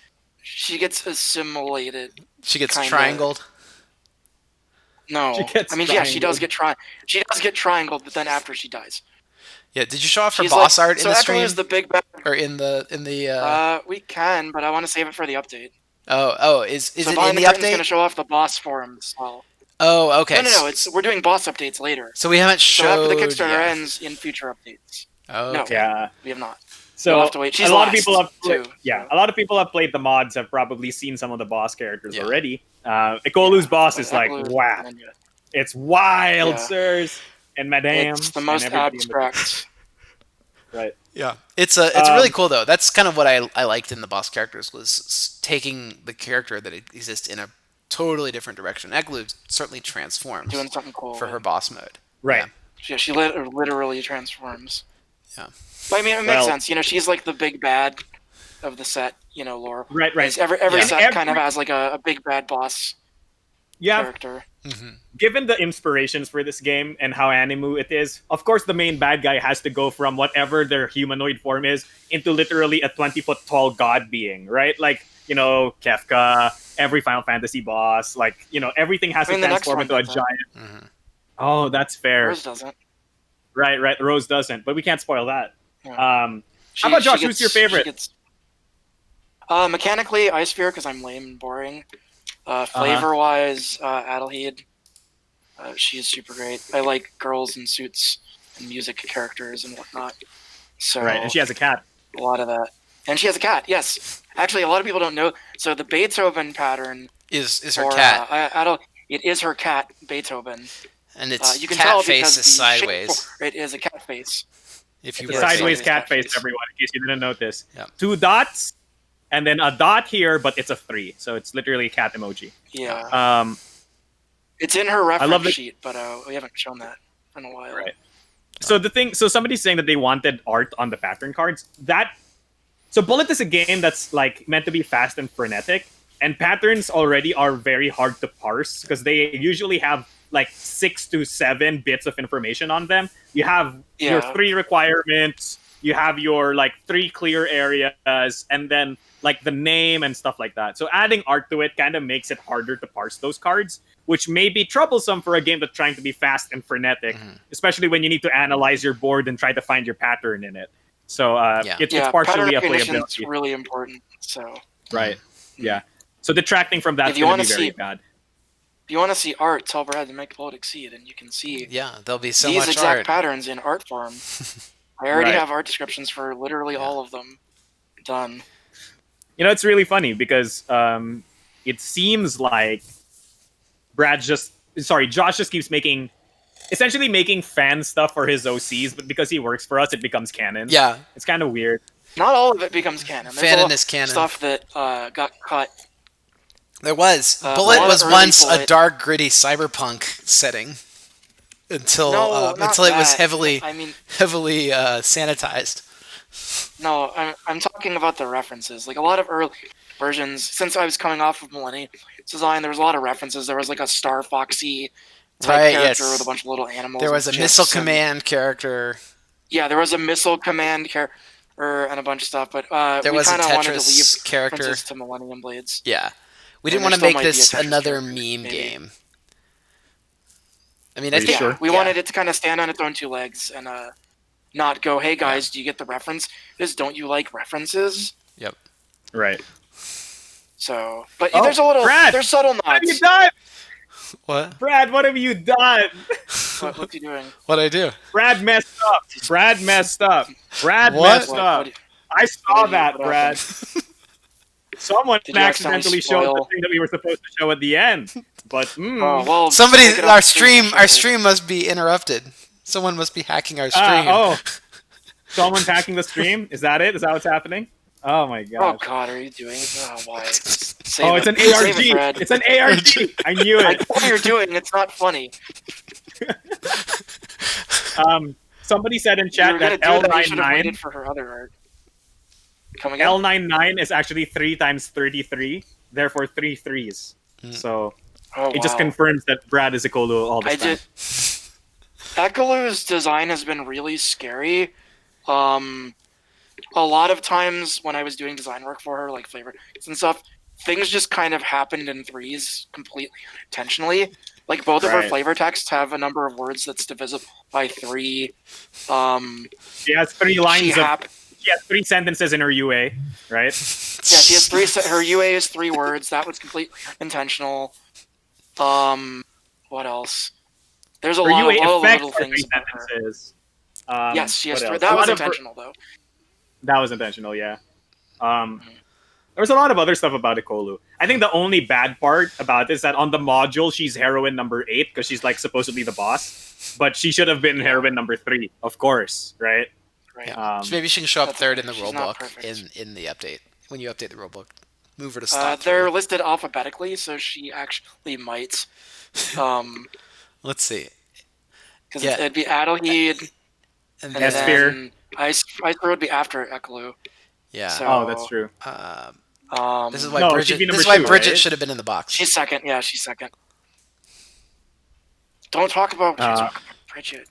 assimilated. She gets Kinda. triangled. No, She gets I mean, she does get She does get triangled, but then after she dies, Yeah, did you show off her she's boss like, art in so the Ekalu stream is the big bad. or in the We can, but I want to save it for the update. is So it in behind the the curtain's update? going to show off the boss form as well. Oh, okay. No. We're doing boss updates later. So we haven't So showed. after the Kickstarter yeah. ends in future updates. Oh, No. okay. Yeah. We have not. So You'll have to wait. She's a lot of last, people have too. a lot of people have played the mods have probably seen some of the boss characters Yeah. already. Ekolu's boss is like Ekalu- wow, it's wild, Yeah. sirs and madams. It's the and most everything in abstract. Right. Yeah, it's really cool though. That's kind of what I liked in the boss characters was taking the character that exists in a totally different direction. Ekalu certainly transforms Doing something cool. for her boss mode. Right. Yeah, she literally transforms. Yeah. But I mean, it makes Well- sense. She's like the big bad of the set, lore. Right. Because Every Yeah. set kind of has like a big bad boss Yeah. character. Mm-hmm. Given the inspirations for this game and how anime it is, of course the main bad guy has to go from whatever their humanoid form is into literally a 20-foot tall god being, right? Like, Kefka, every Final Fantasy boss, like, everything has I mean, to the next transform one into a does that. giant. Mm-hmm. Oh, that's fair. Rose doesn't. Right. Rose doesn't, but we can't spoil that. Yeah. How about Josh? Who's your favorite? Mechanically, Ice Sphere, because I'm lame and boring. Flavor-wise, Adelheid. She's super great. I like girls in suits and music characters and whatnot. So Right, and she has a cat. a lot of that. And she has a cat, yes. Actually, a lot of people don't know. So the Beethoven pattern Is her for cat, it is her cat, Beethoven. and its You can cat tell face because is the shape sideways. for it is a cat face. If you It's were a Sideways sideways cat cat face, face. everyone, in case you didn't notice. Yep. 2 dots, and then a dot here, but it's a 3, so it's literally a cat emoji. Yeah. It's in her love reference the- sheet, but we haven't shown that in a while. Right. So somebody's saying that they wanted art on the pattern cards. So Bullet is a game that's like meant to be fast and frenetic, and patterns already are very hard to parse because they usually have like 6 to 7 bits of information on them. You have your Yeah. 3 requirements, you have your like 3 clear areas, and then like the name and stuff like that. So adding art to it kind of makes it harder to parse those cards, which may be troublesome for a game that's trying to be fast and frenetic, especially when you need to analyze your board and try to find your pattern in it. So it's Yeah, partially pattern a recognition is playability. really important. So Right. Yeah. So detracting from that's If you going to wanna be very see- bad. if you want to see art, tell Brad to make Bullet Exceed, and you can see Yeah, there'll be so these much exact art. patterns in art form. I already Right. have art descriptions for literally all of them done. It's really funny because it seems like Josh just keeps essentially making fan stuff for his OCs, but because he works for us, it becomes canon. Yeah, It's kind of weird. Not all of it becomes canon. There's Fanon a lot is canon. Stuff that got cut. there was. A Bullet lot of was early once a Bullet- dark, gritty cyberpunk setting until No, not it was that. heavily I mean, sanitized. no, I'm talking about the references. Like a lot of early versions, since I was coming off of Millennium Design, there was a lot of references. There was like a Star Foxy type Right, character yes. with a bunch of little animals. There was a and missile ships and- command character. Yeah, there was a missile command character and a bunch of stuff, but There we was a kind of wanted to leave Tetris character. references to Millennium Blades. Yeah, we And didn't want to there still make might be a this Tetris another character, meme maybe. game. I mean, Are I you think sure? We yeah. wanted it to kind of stand on its own 2 legs and not go, hey guys, do you get the reference? Don't you like references? Right. So, but Oh, there's a little, Brad! there's subtle What have you nods. done? What? Brad, what have you done? What's he doing? What'd I do? Brad messed up. Brad messed up. Brad What? messed up. I saw what did you- that, what Brad. Someone Did you accidentally accidentally showed the spoil- thing that we were supposed to show at the end. But Oh, well, Somebody, take it our up to stream, the our show. stream must be interrupted. Someone must be hacking our stream. Someone's hacking the stream. Is that it? Is that what's happening? Oh my Oh god. God, are you doing? Oh, why? Save Oh, it. it's an Save ARG. it, Brad. It's an ARG. I knew I it. know what you're doing. It's not funny. Somebody said in You chat were gonna that do that. You should have waited L99 for her other art. Come again? L99 is actually 3 times 33, therefore 3 threes. So Oh, it just wow. confirms that Brad is a Colu all this I time. did. Ekolu's design has been really scary. A lot of times when I was doing design work for her, like flavor and stuff, things just kind of happened in threes completely intentionally. Like both of her Right. flavor texts have a number of words that's divisible by 3. She has 3 lines She she has 3 sentences in her UA, right? Yeah, she has 3. Her UA is 3 words. That was completely intentional. What else? There's a Her lot UA of effects little are things 3 about her. sentences. Yes, she has what 3. else? That A was lot of intentional, though. That was intentional, yeah. There was a lot of other stuff about Ikolu. I think the only bad part about this is that on the module she's heroine number 8 because she's like supposedly the boss, but she should have been heroine number 3, of course, right? Right. Yeah. Maybe she can show up That's third okay. in the She's not rulebook perfect. in the update. When you update the rulebook, move her to slot They're 3. listed alphabetically, so she actually might. Let's see. Because Yeah. it'd be Adelheid, And and Esphere. then Iceper would be after Ekolu. Yeah. So, Oh, that's true. This is why No, Bridget. she'd be This is number why 2, Bridget right? should have been in the box. She's second. Yeah, she's second. Don't talk about Bridget.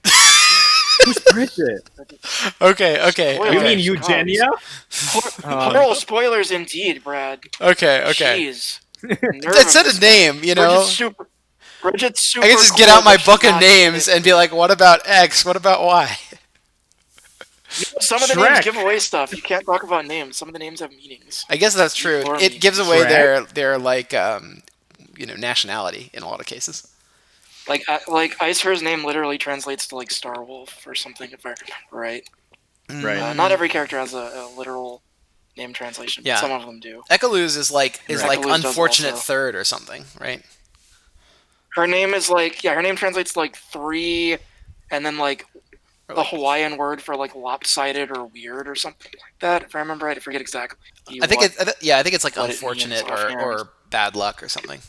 Who's Bridget? Okay. Spoilers, You mean guys. Eugenia? Horrible spoilers indeed, Brad. Okay. Jeez. It said a name, you know. Bridget's super I can just cool, get out my but she's book of not names good. and be like, what about X? What about Y? Some of the names Shrek. give away stuff. You can't talk about names. Some of the names have meanings. I guess that's true. Or It gives away Shrek? their like nationality in a lot of cases. Like Iceher's name literally translates to like Star Wolf or something, if I right. Right. Not every character has a literal name translation. But Yeah. some of them do. Ekaluz is like Ekaluz does unfortunate also. third or something, right? Her name is like her name translates to like 3, and then like Or the like- Hawaiian word for like lopsided or weird or something like that. If I remember right, I forget exactly. I think it's like what it unfortunate means offhand. or bad luck or something.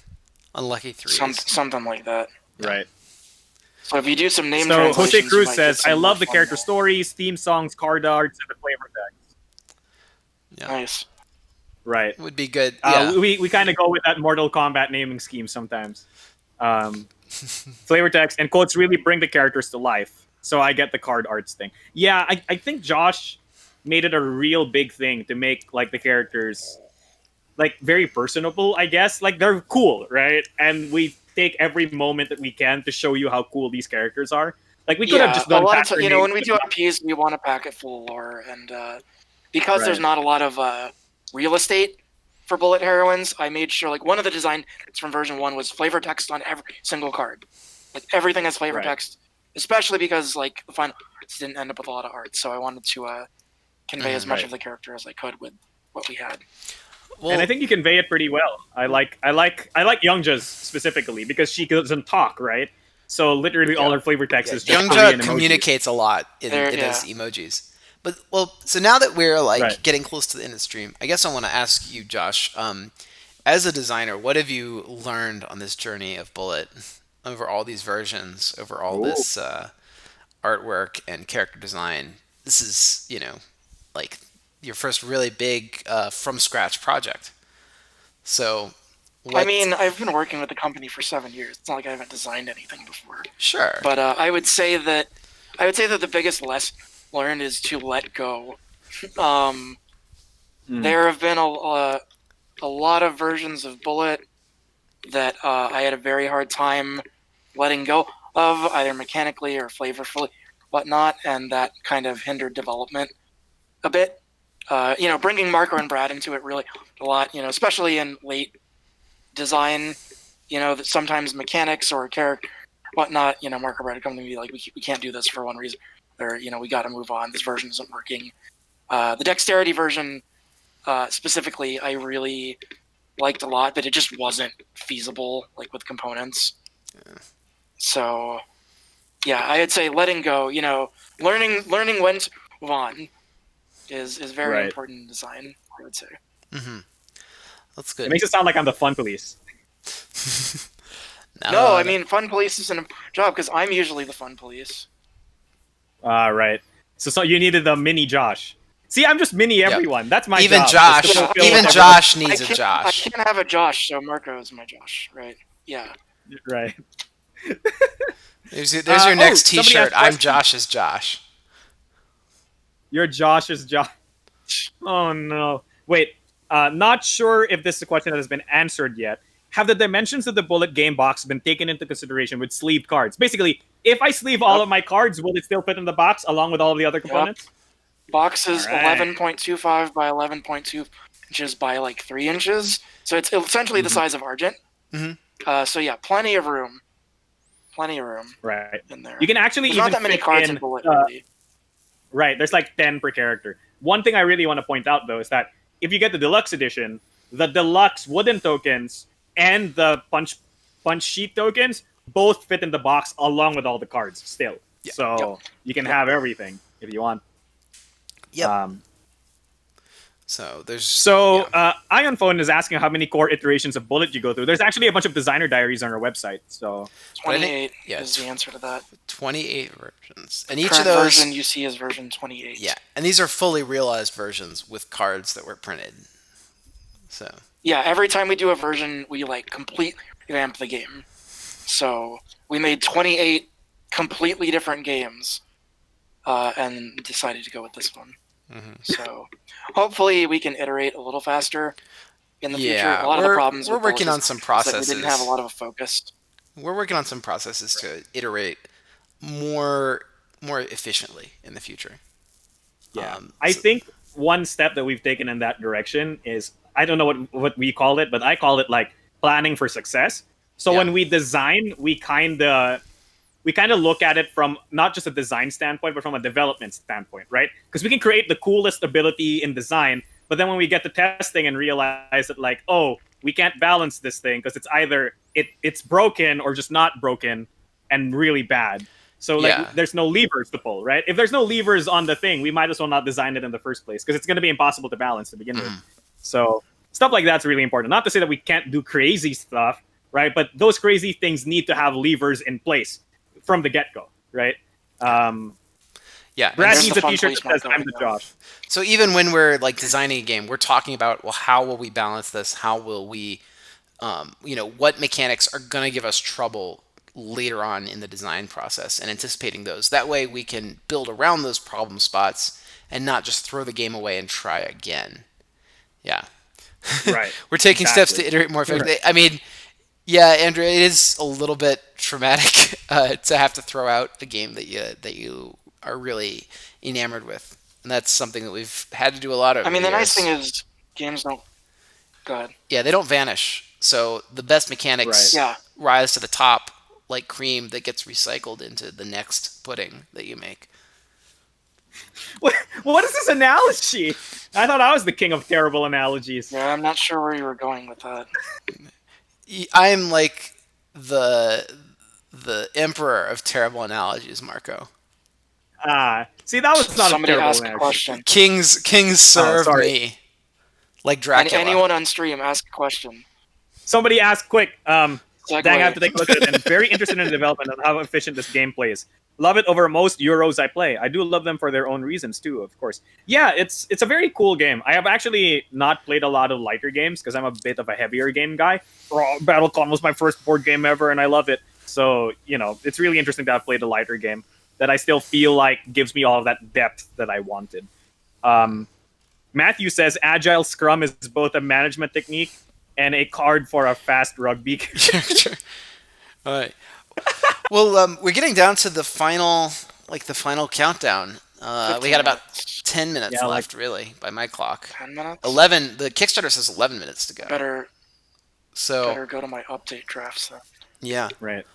Unlucky threes. Something like that. Right. So if you do some name So translations, Jose you Cruz might says, get some "I love more the fun character there. stories, theme songs, card arts, and the flavor text." Yeah. Nice. Right. It would be good. Yeah. We kind of go with that Mortal Kombat naming scheme sometimes. Flavor text and quotes really bring the characters to life. So I get the card arts thing. Yeah, I think Josh made it a real big thing to make like the characters like very personable, I guess. Like they're cool, right? And we take every moment that we can to show you how cool these characters are. Like we could have just done a lot of faster times, when names, we do IPs, we want to pack it full of lore, and because there's Right. not a lot of real estate for bullet heroines, I made sure like one of the designs from version 1 was flavor text on every single card. Like everything has flavor Right. text, especially because like the final arts didn't end up with a lot of art, so I wanted to convey as much Right. of the character as I could with what we had. Well, and I think you convey it pretty well. I like Youngja's specifically because she doesn't talk, right? So literally all her flavor text is just Korean Youngja emojis. communicates a lot in There- those emojis. But so now that we're like Right. getting close to the end of the stream, I guess I want to ask you, Josh, as a designer, what have you learned on this journey of Bullet over all these versions, over all this artwork and character design? This is, like your first really big from scratch project. So, I mean, I've been working with the company for 7 years. It's not like I haven't designed anything before. Sure. But I would say that the biggest lesson learned is to let go. There have been a lot of versions of Bullet that I had a very hard time letting go of, either mechanically or flavorfully, whatnot, and that kind of hindered development a bit. Bringing Marco and Brad into it really helped a lot. Especially in late design. That sometimes mechanics or character, whatnot. Marco and Brad come to me like, we can't do this for one reason, or we got to move on. This version isn't working. The dexterity version, specifically, I really liked a lot, but it just wasn't feasible, like with components. Yeah. So, yeah, I would say letting go. Learning when to move on is very Right. important in design, I would say. Mm-hmm. That's It good. makes it sound like I'm the fun police. No, I mean, fun police isn't a job because I'm usually the fun police. Right. So you needed the mini Josh. See, I'm just mini everyone. That's my Even job. Josh, is to fulfill even what Josh I needs a can't, I Josh. can't have a Josh, so Marco is my Josh, right? Yeah. everyone- Right. There's your next somebody asked T-shirt. a I'm question. Josh's Josh. Your Josh's Josh. Oh no. Wait. Not sure if this is a question that has been answered yet. Have the dimensions of the Bullet game box been taken into consideration with sleeved cards? Basically, if I sleeve all of my cards, will it still fit in the box along with all of the other components? Box is All right. 11.25 by 11.2 inches by like 3 inches, so it's essentially the size of Argent. So yeah, plenty of room. Plenty of room Right. in there. You can actually There's even not that many fit cards in, in Bullet, really. Right. There's like 10 per character. One thing I really want to point out though is that if you get the deluxe edition, the deluxe wooden tokens and the punch sheet tokens both fit in the box along with all the cards still. Yeah. So you can have everything if you want. Yep. So there's Ion Phone is asking how many core iterations of Bullet you go through. There's actually a bunch of designer diaries on our website. So 28 is the answer to that. 28 versions, and each Current of those version you see is version 28. Yeah, and these are fully realized versions with cards that were printed. So yeah, every time we do a version, we like completely revamp the game. So we made 28 completely different games, and decided to go with this one. So hopefully we can iterate a little faster in the future. A lot of the problems we're working on some processes. We didn't have a lot of a focus. We're working on some processes to iterate more efficiently in the future. Yeah, I think one step that we've taken in that direction is, I don't know what we call it, but I call it like planning for success. So when we design, we kind of look at it from not just a design standpoint, but from a development standpoint, right? Because we can create the coolest ability in design, but then when we get to testing and realize that like, oh, we can't balance this thing because it's either it's broken or just not broken and really bad. So like, there's no levers to pull, right? If there's no levers on the thing, we might as well not design it in the first place because it's going to be impossible to balance to begin with. So stuff like that's really important. Not to say that we can't do crazy stuff, right? But those crazy things need to have levers in place from the get-go, right? Brad needs a t-shirt that says, I'm the Josh. So even when we're like designing a game, we're talking about, well, how will we balance this? How will we, what mechanics are going to give us trouble later on in the design process, and anticipating those. That way we can build around those problem spots and not just throw the game away and try again. Yeah. Right. We're taking steps to iterate more effectively. Right. I mean, yeah, Andrew, it is a little bit traumatic to have to throw out a game that you are really enamored with, and that's something that we've had to do a lot of. I mean, the nice thing is games don't. Go ahead. Yeah, they don't vanish. So the best mechanics rise to the top like cream that gets recycled into the next pudding that you make. What is this analogy? I thought I was the king of terrible analogies. Yeah, I'm not sure where you were going with that. I'm like the emperor of terrible analogies, Marco. See, that was not Somebody a terrible ask analogy. A question. Kings serve me like Dracula. Anyone on stream, ask a question. Somebody ask quick. Dang, I have to take a look at it. I'm very interested in the development and how efficient this game plays. Love it over most Euros I play. I do love them for their own reasons too, of course. Yeah, it's a very cool game. I have actually not played a lot of lighter games because I'm a bit of a heavier game guy. Battlecon was my first board game ever, and I love it. So, it's really interesting to have played a lighter game that I still feel like gives me all of that depth that I wanted. Matthew says Agile Scrum is both a management technique and a card for a fast rugby. Sure. All right. Well, we're getting down to the final countdown. We got about 10 minutes left, really, by my clock. 10 minutes? 11. The Kickstarter says 11 minutes to go. Better go to my update drafts then. Yeah. Right.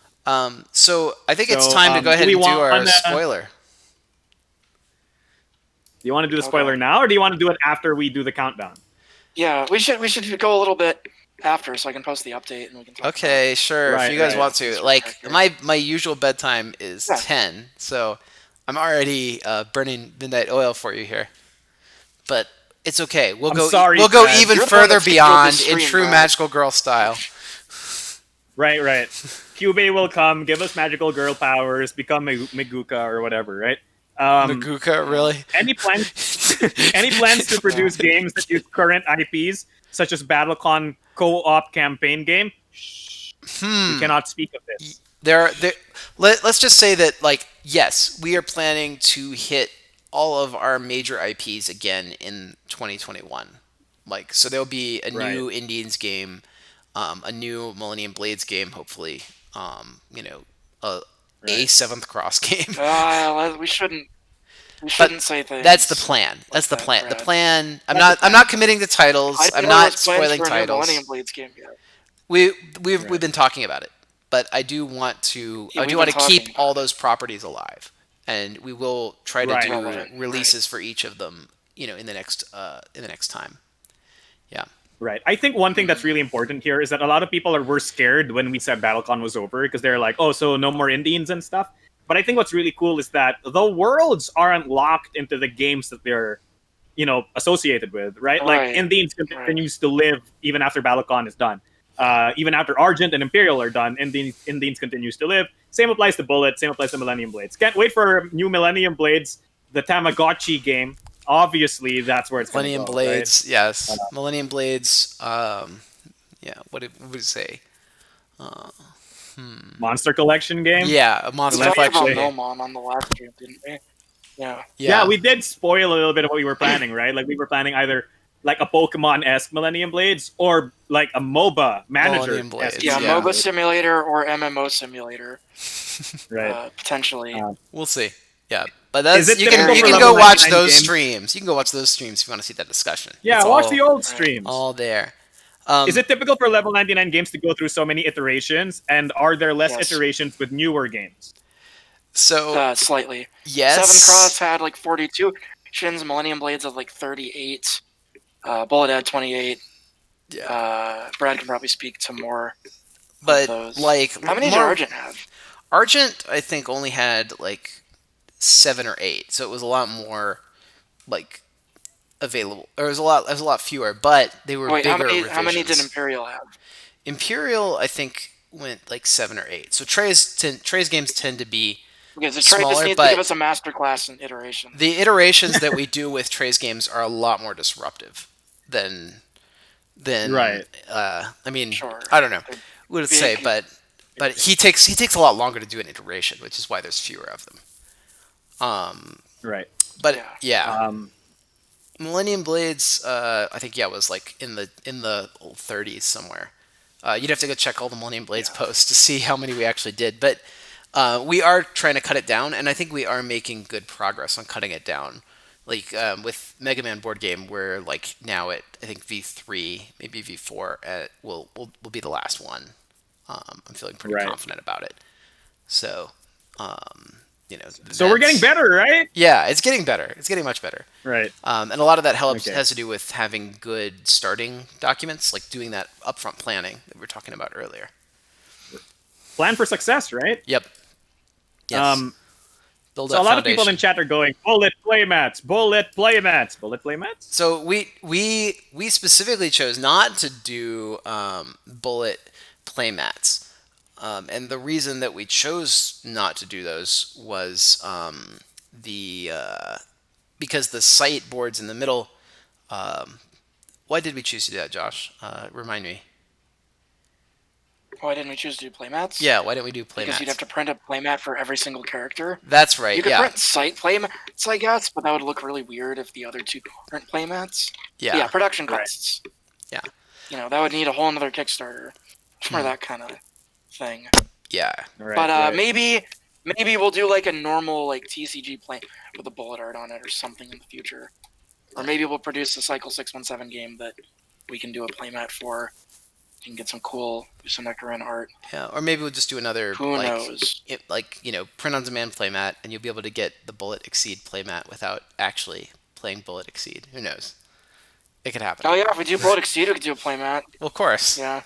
So I think it's time to go ahead and do our spoiler. Do you want to do the spoiler now, or do you want to do it after we do the countdown? Yeah, we should go a little bit after, so I can post the update and we can talk. Okay, sure. If you guys want to, like my usual bedtime is 10, so I'm already burning midnight oil for you here. But it's okay. We'll go even further beyond in true Magical Girl style. Right. Cube will come, give us magical girl powers, become Meguka or whatever, right? Maguka, really? Any plans to produce games that use current IPs, such as BattleCon co-op campaign game? Shh, we cannot speak of this. Let's just say that, like, yes, we are planning to hit all of our major IPs again in 2021. Like, so there'll be a Right. new Indians game, a new Millennium Blades game, hopefully, a Right. Seventh Cross game. We shouldn't. We But shouldn't say things. that's the plan. That's the that, plan. The Brad. plan. I'm That's not. the I'm not committing to titles. I I'm didn't know not there was plans spoiling for a new titles. Millennium Blades game yet. We've Right. been talking about it, but I do want to. Yeah, I do we've want been to keep talking all about those properties alive, and we will try to Right. do Right. releases for each of them. In the next time. Yeah. Right. I think one thing that's really important here is that a lot of people were scared when we said BattleCon was over because they're like, oh, so no more Indians and stuff. But I think what's really cool is that the worlds aren't locked into the games that they're, associated with, right? Like Right. Indians continues to live even after BattleCon is done. Even after Argent and Imperial are done, Indians continues to live. Same applies to Bullet. Same applies to Millennium Blades. Can't wait for new Millennium Blades, the Tamagotchi game. Obviously, that's where it's going to Millennium go. Blades. Yes. Millennium Blades. Yeah. What would it say? Right? Monster Collection game. Yeah, a We Monster talked about Collection. Nomon on the last stream, didn't we? Yeah. Yeah, we did spoil a little bit of what we were planning, right? Like we were planning either like a Pokemon-esque Millennium Blades or like a MOBA manager. Millennium Blades. Yeah, Yeah. MOBA simulator or MMO simulator, Right. potentially. We'll see. Yeah, but that's Is it you can typical you for can level go watch 99 those games? streams. You can go watch those streams if you want to see that discussion. Yeah, It's watch all, the old streams. all there. Is it typical for level 99 games to go through so many iterations? And are there less Yes. iterations with newer games? So Slightly. yes? Seven Cross had like 42 iterations. Millennium Blades had like 38. Bullet had 28. Yeah, Brad can probably speak to more. but those. like How many did more- Argent have? Argent, I think, only had like 7 or 8, so it was a lot more like available. Or it was a lot fewer, but they were Wait, bigger how many did revisions. Imperial have? Imperial, I think, went like 7 or 8. So Trey's games tend to be Okay, so Trey smaller, just needs but to give us a masterclass in iteration. the iterations that we do with Trey's games are a lot more disruptive than Right. I mean, Sure. I don't know They're what to say, big. but he takes a lot longer to do an iteration, which is why there's fewer of them. Right. But Yeah. yeah, Millennium Blades, I think was like in the old 30s somewhere. You'd have to go check all the Millennium Blades posts to see how many we actually did, but we are trying to cut it down, and I think we are making good progress on cutting it down. Like with Mega Man board game, we're like now at I think V3, maybe V4 will be the last one. I'm feeling pretty Right. confident about it. So, So we're getting better, right? Yeah, it's getting better. It's getting much better. Right. And a lot of that Okay. has to do with having good starting documents, like doing that upfront planning that we were talking about earlier. Plan for success, right? Yep. Yes. Build So a that lot of people in foundation. chat are going, bullet playmats, bullet playmats, bullet playmats. So we specifically chose not to do bullet playmats, and the reason that we chose not to do those was because the sight boards in the middle. Why did we choose to do that, Josh? Remind me. Why didn't we choose to do playmats? Yeah, why didn't we do playmats? Because you'd have to print a playmat for every single character. That's right. You could Yeah. print sight playmats, I guess, but that would look really weird if the other two print playmats. Yeah. Yeah, production Right. costs. Yeah. That would need a whole another Kickstarter for that kind of thing. Yeah. Right, But right. maybe we'll do like a normal like TCG play with a bullet art on it or something in the future. Or maybe we'll produce a Cycle 617 game that we can do a playmat for. You can get some cool, do some Nectarin art. Yeah. Or maybe we'll just do another Who knows? print on demand playmat, and you'll be able to get the Bullet Exceed playmat without actually playing Bullet Exceed. Who knows? It could happen. Oh yeah, if we do Bullet Exceed, we could do a playmat. Well, of course. Yeah,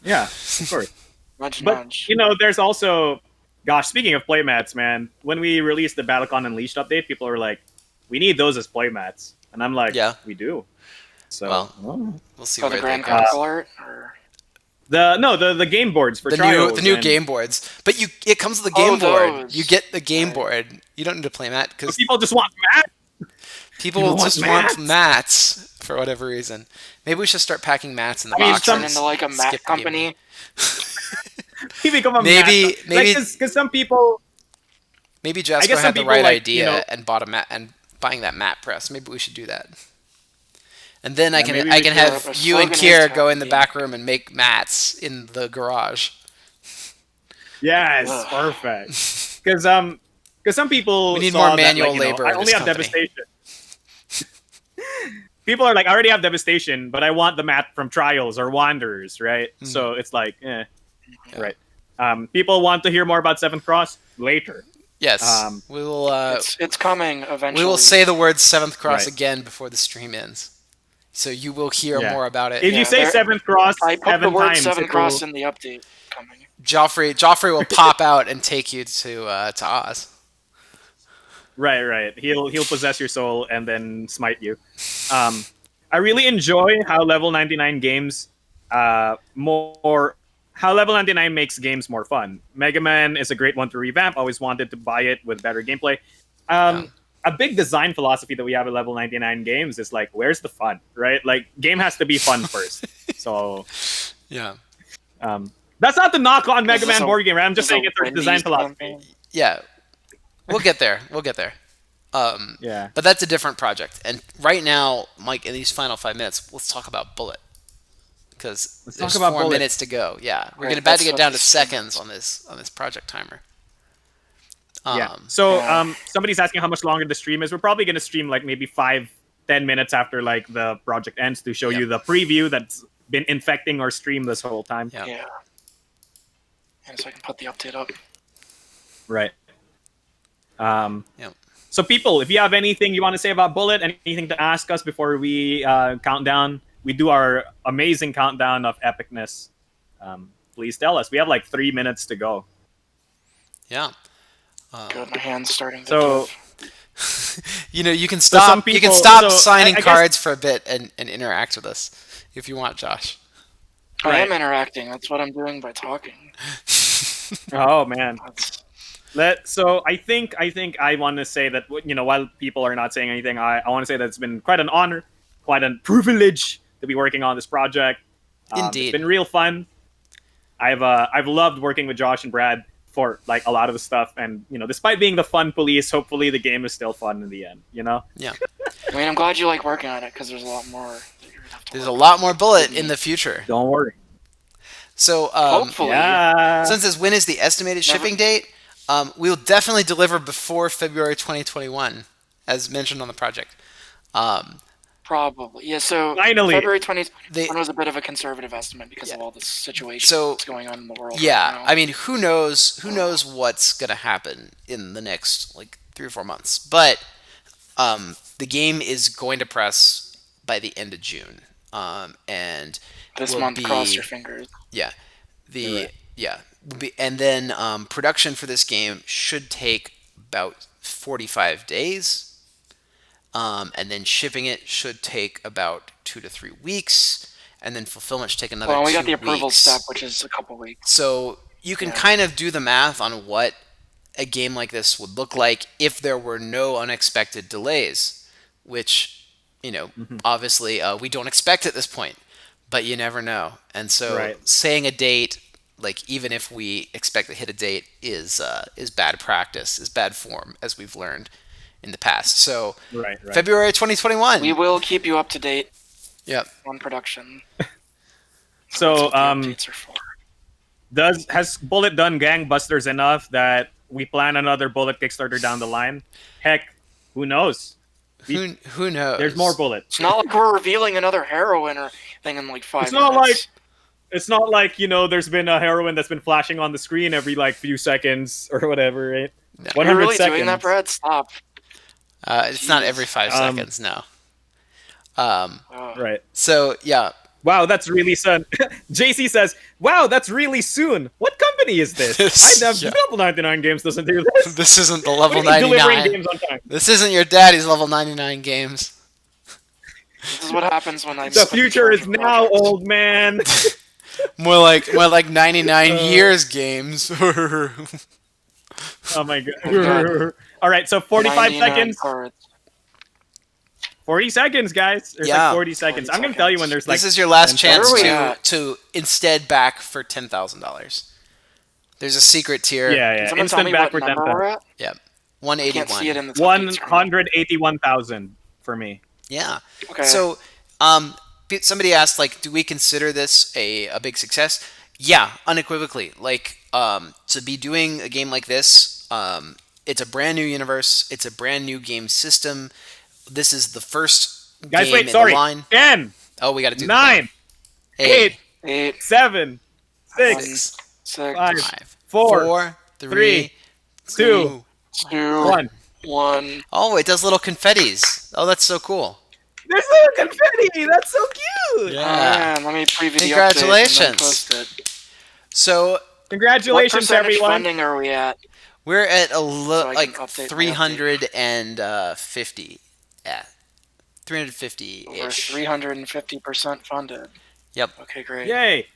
Yeah, of course. nudge, But nudge. there's also, gosh, speaking of playmats, man, when we released the Battlecon Unleashed update, people were like, "We need those as playmats," and I'm like, Yeah. we do." So Well, we'll see Oh, the where Grand that goes. Chronicle art? Or... The game boards for The trials. new and game boards, but it comes with a game board. those. You get the game Right. board. You don't need to play mat because People just want mats. people want just want mats. mats for whatever reason. Maybe we should start packing mats in the I mean, boxes. Turn into like a Skip mat the game company. You become a Maybe- mat. maybe- Because some people. Maybe guess Jasper some had the people right like, idea and bought a mat and buying that mat press. Maybe we should do that. And then I maybe can we have should. you and Slogan is Kier to go in the be- back room and make mats in the garage. Yes, Ugh. perfect. Because some people We need saw more that, manual like, you know, labor I in only this have company. devastation. People are like, I already have devastation, but I want the mat from trials or wanderers, right? So it's like, Yeah. right. People want to hear more about Seventh Cross later. Yes, Um, we will. It's coming eventually. We will say the word Seventh Cross Right. again before the stream ends, so you will hear Yeah. more about it. If you Yeah, say there- Seventh Cross I put the 7 word times, Seven it Cross will- in the update coming. Joffrey will pop out and take you to Oz. Right. He'll possess your soul and then smite you. I really enjoy how Level 99 games how Level 99 makes games more fun. Mega Man is a great one to revamp. Always wanted to buy it with better gameplay. A big design philosophy that we have at Level 99 games is like, where's the fun, right? Like, game has to be fun first. So, Yeah, that's not the knock on Mega Is this Man a- board game, right? I'm just is saying a it's our Wendy's design philosophy. campaign? yeah. We'll get there. We'll get there. Yeah. But that's a different project. And right now, Mike, in these final 5 minutes, let's talk about Bullet. Because Let's there's talk about 4 Bullet. minutes to go. Yeah, we're Right, about to that's get what down to this- seconds on this project timer. Yeah. So Yeah. somebody's asking how much longer the stream is. We're probably gonna stream like maybe 5-10 minutes after like the project ends to show you the preview that's been infecting our stream this whole time. Yeah. Yeah. And so I can put the update up. Right. Yeah. So people, if you have anything you want to say about Bullet, anything to ask us before we count down, we do our amazing countdown of epicness. Please tell us. We have like 3 minutes to go. Yeah. Good, my hand's starting to So- give. You can So stop. some You can people- stop so signing I guess- cards for a bit and interact with us if you want, Josh. I am Right. interacting. That's what I'm doing by talking. Oh man. That's, So I think I want to say that while people are not saying anything, I want to say that it's been quite an honor, quite a privilege to be working on this project. Indeed. It's been real fun. I've loved working with Josh and Brad for like a lot of the stuff, and despite being the fun police, hopefully the game is still fun in the end. Yeah. I mean, I'm glad you like working on it because there's a lot more. That you're gonna have to There's work a lot more Bullet in the future. Don't worry. So Hopefully. Yeah. since this when is the estimated Never- shipping date, we'll definitely deliver before February 2021, as mentioned on the project. Probably. Yeah, so Finally. February 2021 They- was a bit of a conservative estimate because of all the situations So- that's going on in the world. Yeah, right now. I mean, who knows? Who knows what's gonna happen in the next like 3 or 4 months? But the game is going to press by the end of June, and this will month, be- cross your fingers. yeah, You're right. and then production for this game should take about 45 days. And then shipping it should take about 2 to 3 weeks, and then fulfillment should take another Well, we 2 got the approval weeks. step, which is a couple weeks. So you can Yeah. kind of do the math on what a game like this would look like if there were no unexpected delays, which, obviously we don't expect at this point, but you never know. And so Right. saying a date, like even if we expect to hit a date, is bad practice, is bad form, as we've learned in the past. So Right. February 2021. We will keep you up to date Yep. on production. So That's what the updates are for. has Bullet done gangbusters enough that we plan another Bullet Kickstarter down the line? Heck, who knows? Who knows? There's more Bullet. It's not like we're revealing another heroine or thing in like 5 It's not minutes. It's not like there's been a heroine that's been flashing on the screen every like few seconds or whatever, right? No. 100 You're really seconds. doing that, Brad? Stop. It's not Jeez. every 5 seconds, no. Oh. Right. So yeah, Wow, that's really soon. JC says, "Wow, that's really soon." What company is this? I have Yeah. Level 99 Games doesn't do this. this isn't the What level do you mean delivering 99. games on time? This isn't your daddy's level 99 games. This is what happens when I The put future charge is of now, projects. old man. more like 99 years games. Oh my We've got god. All right, so 45 99 seconds. cards. 40 seconds, guys. There's like Yeah. 40 seconds. 40 I'm going to tell you when seconds. there's like This is your last 10 chance Where are we to at? to instead back for $10,000. There's a secret tier. Yeah, Can yeah. someone tell Instant me back what for number 10,000. we're at? Yep. I can't see it 181. in the top screen. 181,000 for me. Yeah. Okay. So, somebody asked, like, do we consider this a big success? Yeah, unequivocally. Like, to be doing a game like this, it's a brand new universe. It's a brand new game system. This is the first Guys, game wait, in the sorry. line. 10, Oh, we got to do 9, the 8, 8, 7, 6, 6, 6, 5, 5, 4, 4, 3, 3, 2, 2, 1. 1. Oh, it does little confettis. Oh, that's so cool. There's little confetti. That's so cute. Yeah. Man, let me preview the update and Congratulations. then post it. So What Congratulations, percentage everyone. funding are we at? we're at I can like update my 350. Yeah. Over 350-ish. 350% funded. Yep. Okay, great. Yay.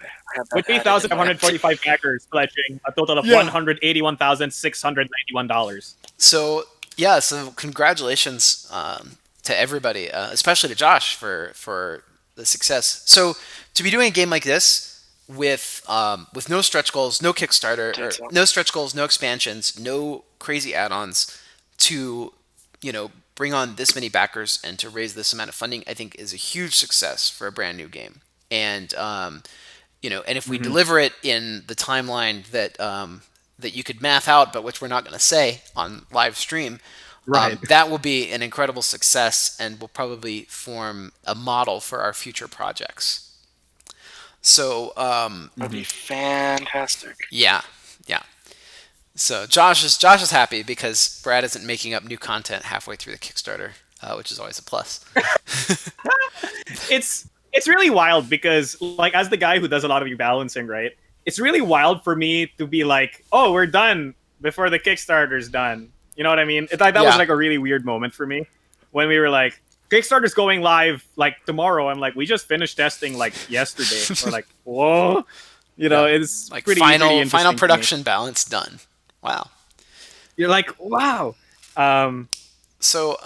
I have that With added in 3,545 backers pledging a total of Yeah. $181,691. So congratulations to everybody, especially to Josh for the success. So to be doing a game like this with no stretch goals, no Kickstarter, Takes or up. no stretch goals, no expansions, no crazy add-ons, to bring on this many backers and to raise this amount of funding, I think is a huge success for a brand new game. And and if we deliver it in the timeline that that you could math out, but which we're not going to say on live stream, Right. that will be an incredible success and will probably form a model for our future projects. So That'd be fantastic. yeah. So Josh is happy because Brad isn't making up new content halfway through the Kickstarter, which is always a plus. It's really wild because, like, as the guy who does a lot of rebalancing, right? It's really wild for me to be like, oh, we're done before the Kickstarter's done. You know what I mean? That Yeah. was like a really weird moment for me when we were like, Kickstarter's going live like tomorrow. I'm like, we just finished testing like yesterday. We're like, whoa. It's Like pretty final interesting to me. production balance done. Wow. You're like, wow. So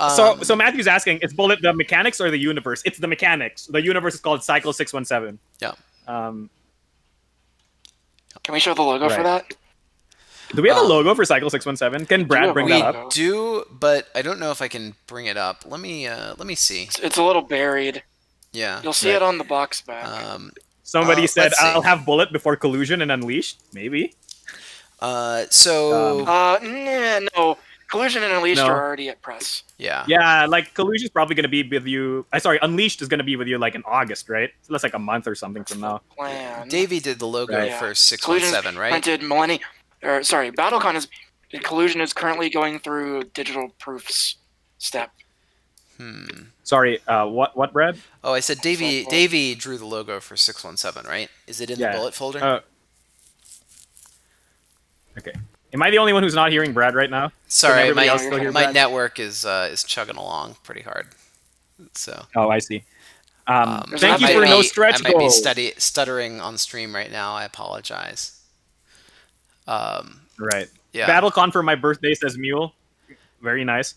So Matthew's asking, is Bullet the mechanics or the universe? It's the mechanics. The universe is called Cycle 617. yeah. Can we show the logo for Right. that? Do we have a logo for Cycle 617? Can Brad have bring a We that logo. up? do, but I don't know if I can bring it up. Let me see. It's a little buried. Yeah. You'll see Right. it on the box back. Somebody said, let's see. I'll have Bullet before Collusion and Unleashed. Maybe. So No. Collusion and Unleashed No. are already at press. yeah. Yeah, like Collusion's probably going to be with you. Sorry, Unleashed is going to be with you like in August, right? So that's like a month or something from now. Plan. Davey did the logo Right. for 617, right? Printed BattleCon is Collusion is currently going through digital proofs step. Sorry, what, Brad? Oh, I said Davey. Cycle. Davey drew the logo for 617, right? Is it in Yeah. the bullet folder? Okay. Am I the only one who's not hearing Brad right now? Sorry, everybody my, else still hear my Brad? network is chugging along pretty hard. So Oh, I see. There's Thank you an for update. no stretch I might be goals. stuttering on stream right now. I apologize. Right. Yeah. BattleCon for my birthday says Mule. Very nice.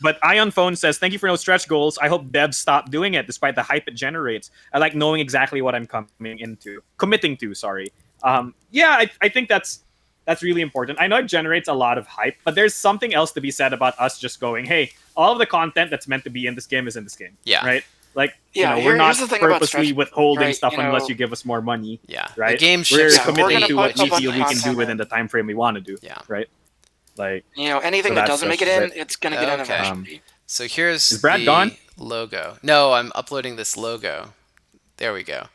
But Ion Phone says, thank you for no stretch goals. I hope devs stop doing it despite the hype it generates. I like knowing exactly what I'm committing to, sorry. Yeah, I think that's really important. I know it generates a lot of hype, but there's something else to be said about us just going, hey, all of the content that's meant to be in this game is in this game. Yeah. Right? Like, Yeah, we're not here's the thing about purposely stretch, withholding right, stuff you know- unless you give us more money. Yeah. Right? The game We're ships Yeah, we're committing gonna to put what a bunch we of feel we can do content within in. the time frame we want to do. Yeah. Right? Like, Anything So that that's doesn't make it just in, it. it's gonna get in Okay. eventually. So here's Is Brad the gone? logo. No, I'm uploading this logo. There we go.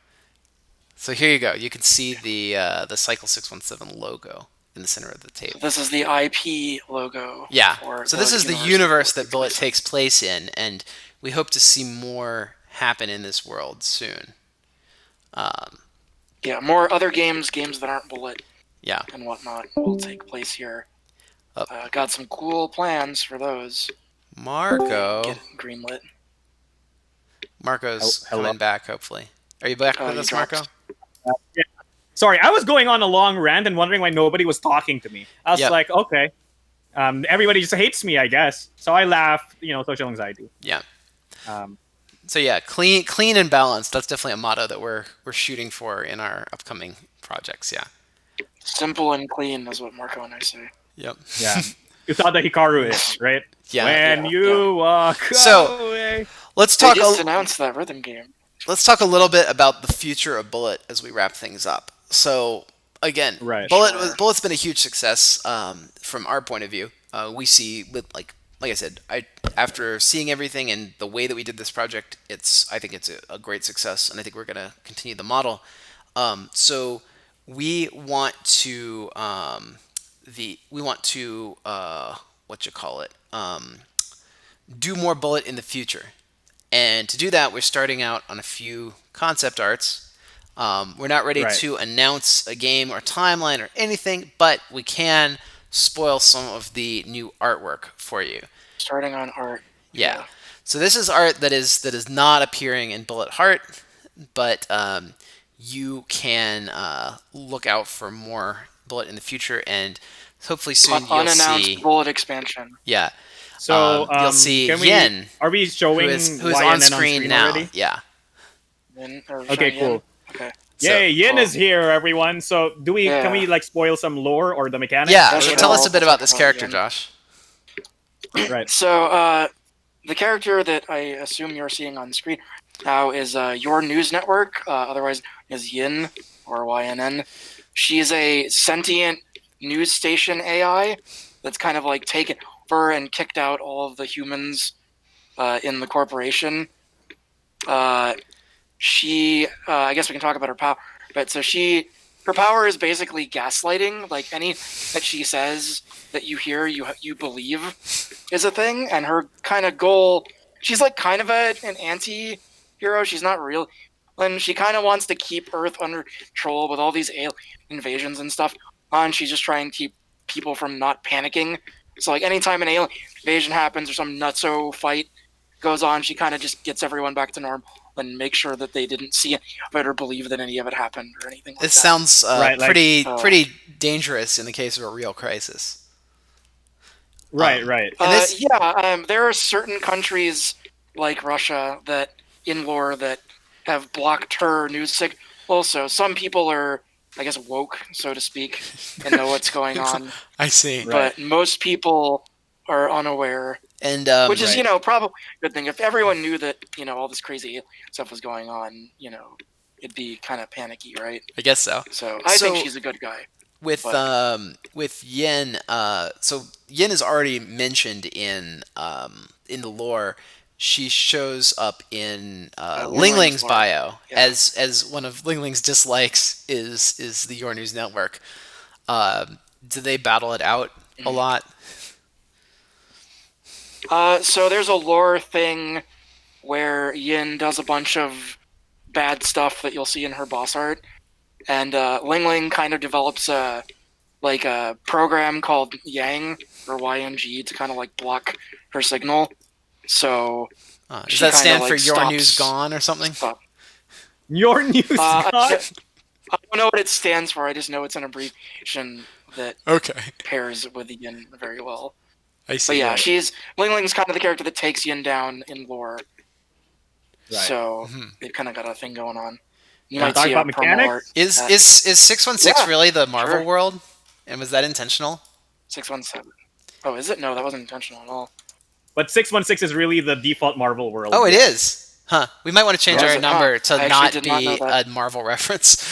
So here you go. You can see the Cycle 617 logo in the center of the tape. This is the IP logo. Yeah. for So this is the universe universe Bullet that Bullet Kickstarter. takes place in, and we hope to see more happen in this world soon. Yeah, more other games that aren't Bullet Yeah. and whatnot will take place here. Oh. Got some cool plans for those. Marco. Get greenlit. Marco's Hello. coming back, hopefully. Are you back with he us, dropped. Marco? Yeah. Sorry, I was going on a long rant and wondering why nobody was talking to me. I was Yep. like, okay, everybody just hates me, I guess. So I laughed. Social anxiety. Yeah. Um, So yeah, clean and balanced. That's definitely a motto that we're shooting for in our upcoming projects. Yeah. Simple and clean is what Marco and I say. Yep. yeah, you thought that Hikaru is right. Yeah. When Yeah, you walk So- away. Let's They talk. just announced that rhythm game. Let's talk a little bit about the future of Bullet as we wrap things up. So again, Right. Sure. Bullet's been a huge success from our point of view. We see with like I said, after seeing everything and the way that we did this project, I think it's a great success, and I think we're gonna continue the model. So we want to what you call it do more Bullet in the future. And to do that, we're starting out on a few concept arts. We're not ready Right. to announce a game or timeline or anything, but we can spoil some of the new artwork for you. Starting on art. Yeah. So this is art that is not appearing in Bullet Heart, but you can look out for more Bullet in the future, and hopefully soon you'll Unannounced see. Bullet expansion. Yeah. So You'll see can Yin, Are we showing who's YNN on screen now. already? Yeah. Okay, cool. Okay. Yay, Yin cool. is here, everyone. So Yeah. can we spoil some lore or the mechanics? Yeah. That's Tell us a all bit about this about character, Yin. Josh. Right. So, the character that I assume you're seeing on screen now is Your News Network, otherwise is Yin or YNN. She's a sentient news station AI that's kind of taken over and kicked out all of the humans in the corporation. I guess we can talk about her power, but her power is basically gaslighting. Like any that she says that you hear, you believe is a thing, and her kind of goal, she's kind of an anti-hero. She's not real, and she kind of wants to keep Earth under control with all these alien invasions and stuff on. She's just trying to keep people from not panicking. So anytime an alien invasion happens or some nutso fight goes on, she kind of just gets everyone back to normal and make sure that they didn't see any of it or believe that any of it happened or anything like This that. sounds Right, pretty dangerous in the case of a real crisis. Right. And this- there are certain countries like Russia that in lore that have blocked her news signal. Also, some people are, I guess, woke, so to speak, and know what's going on. I see. Right. But most people are unaware, And which is, Right. probably a good thing. If everyone knew that, all this crazy stuff was going on, it'd be kind of panicky, right? I guess so. So I So- think she's a good guy. With Yin, so Yin is already mentioned in the lore. She shows up in Ling Ling's lore. bio Yeah. as one of Ling Ling's dislikes is the Your News Network. Do they battle it out a lot? So there's a lore thing where Yin does a bunch of bad stuff that you'll see in her boss art, and Ling Ling kind of develops a program called Yang or YNG to kind of block her signal. So Does she that kinda, stand for Your stops- News Gone or something? Your news. I God. don't know what it stands for. I just know it's an abbreviation that Okay, pairs with Yin very well. I But see. yeah, Ling Ling's kind of the character that takes Yin down in lore. Right. So Mhm. they've kind of got a thing going on. You Wanna might talk see about a promo mechanics? art. Is at is 616 Yeah, really the Marvel sure. world? And was that intentional? 617? Oh, is it? No, that wasn't intentional at all. But 616 is really the default Marvel world. Oh, it is. Huh. We might want to change Oh, our is it? number I to actually not did not be know that. a Marvel reference.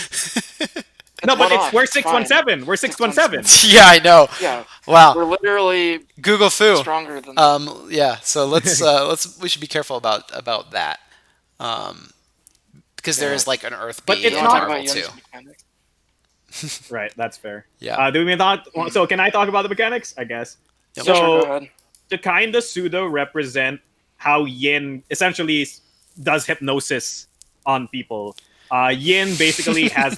No, but one it's off, we're it's fine. 617. We're 617. Yeah, I know. Yeah, Wow. we're literally Google foo. stronger than Yeah. So we should be careful about that. Because there Yeah. is an Earth But B it's in not- Marvel too. mechanics. Right, that's fair. Yeah. Do we talk? So can I talk about the mechanics? I guess. Yep. Yeah, So sure, go ahead. to kind of pseudo represent how Yin essentially does hypnosis on people. Yin basically has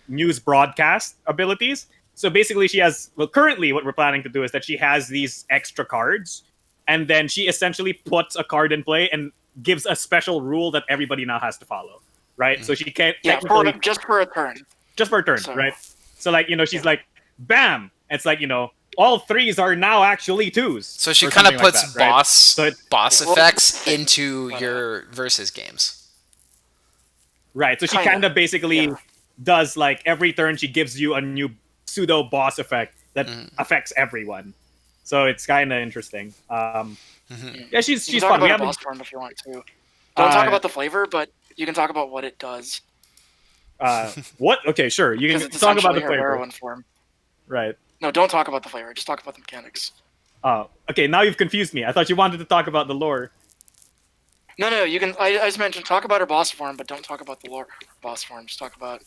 news broadcast abilities. So basically, she has currently what we're planning to do is that she has these extra cards, and then she essentially puts a card in play and gives a special rule that everybody now has to follow. right? So she can't Yeah, technically just for a turn. just for a turn, So- right? So like she's like, bam! It's like all threes are now actually twos. So she or kind of something like puts that, right? boss So boss well, effects yeah. into your versus games. Right. So she Kinda, kind of basically yeah. does like every turn she gives you a new pseudo boss effect that Mm-hmm. affects everyone. So it's kind of interesting. Yeah, she's You can fun. talk We about her haven't. boss form if you want to. Don't talk Uh, about the flavor, but you can talk about what it does. What? Okay, sure. You Because can it's talk about the essentially her flavor. heroine form. Right. No, don't talk about the flavor. Just talk about the mechanics. Okay, now you've confused me. I thought you wanted to talk about the lore. No, you can. I just mentioned talk about her boss form, but don't talk about the lore boss form. Just talk about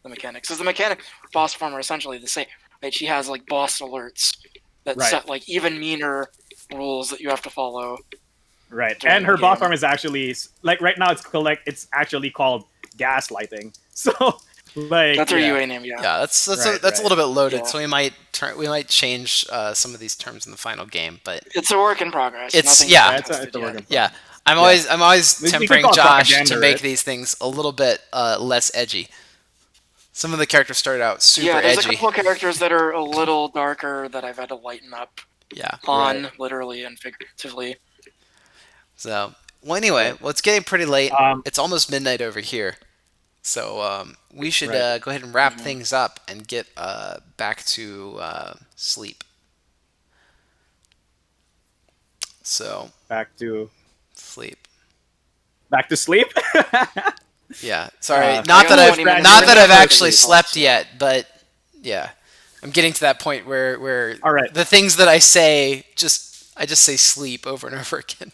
the mechanics. Because the mechanics boss form are essentially the same. Right? She has like boss alerts that Right. set like even meaner rules that you have to follow. Right. During And her the boss game. form is actually like right now it's actually called gaslighting. So like That's her yeah. UA name. Yeah. Yeah, that's Right, a little bit loaded. Yeah. So we might change some of these terms in the final game, but It's a work in progress. It's- Nothing's yeah. been It's a tested work yet. in yeah, progress. I'm always You can tempering call it Josh propaganda, to make right? these things a little bit less edgy. Some of the characters started out super Yeah, there's edgy. a couple of characters that are a little darker that I've had to lighten up Yeah. on, Right. literally and figuratively. So, well, anyway, well, it's getting pretty late. Um, It's almost midnight over here. So we should Right. go ahead and wrap Mhm. things up and get back to sleep. So back to sleep. sleep. Yeah. Sorry, I not got that 20 minutes not to that I've sleep actually also. slept yet, but yeah, I'm getting to that point where All right. the things that I say I just say sleep over and over again.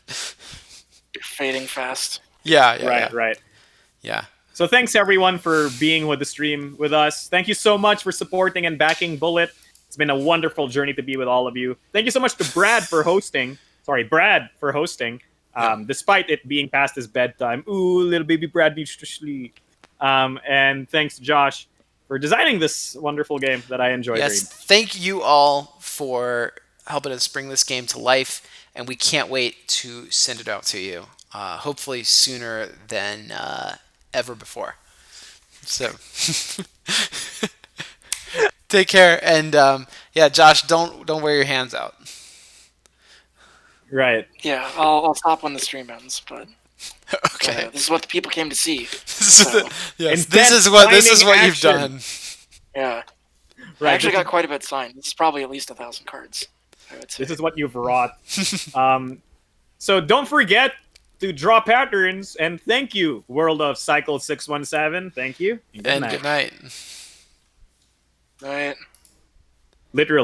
Fading fast. Yeah. Right. Yeah. So thanks everyone for being with the stream with us. Thank you so much for supporting and backing Bullet. It's been a wonderful journey to be with all of you. Thank you so much to Brad for hosting. Despite it being past his bedtime. Ooh, little baby Brad needs to sleep. And thanks Josh for designing this wonderful game that I enjoyed very Yes, much. thank you all for helping us bring this game to life, and we can't wait to send it out to you. Hopefully sooner than ever before. So, take care, and yeah, Josh, don't wear your hands out. Right. Yeah, I'll stop when the stream ends, but Okay. this is what the people came to see. This is the- yes, Intense this is what signing you've done. Yeah. Right. I actually This got quite a bit signed. This is probably at least 1,000 cards, I would say. This is what you've wrought. So don't forget to draw patterns, and thank you, World of Cycle 617. Thank you. And good night. Right. Literally.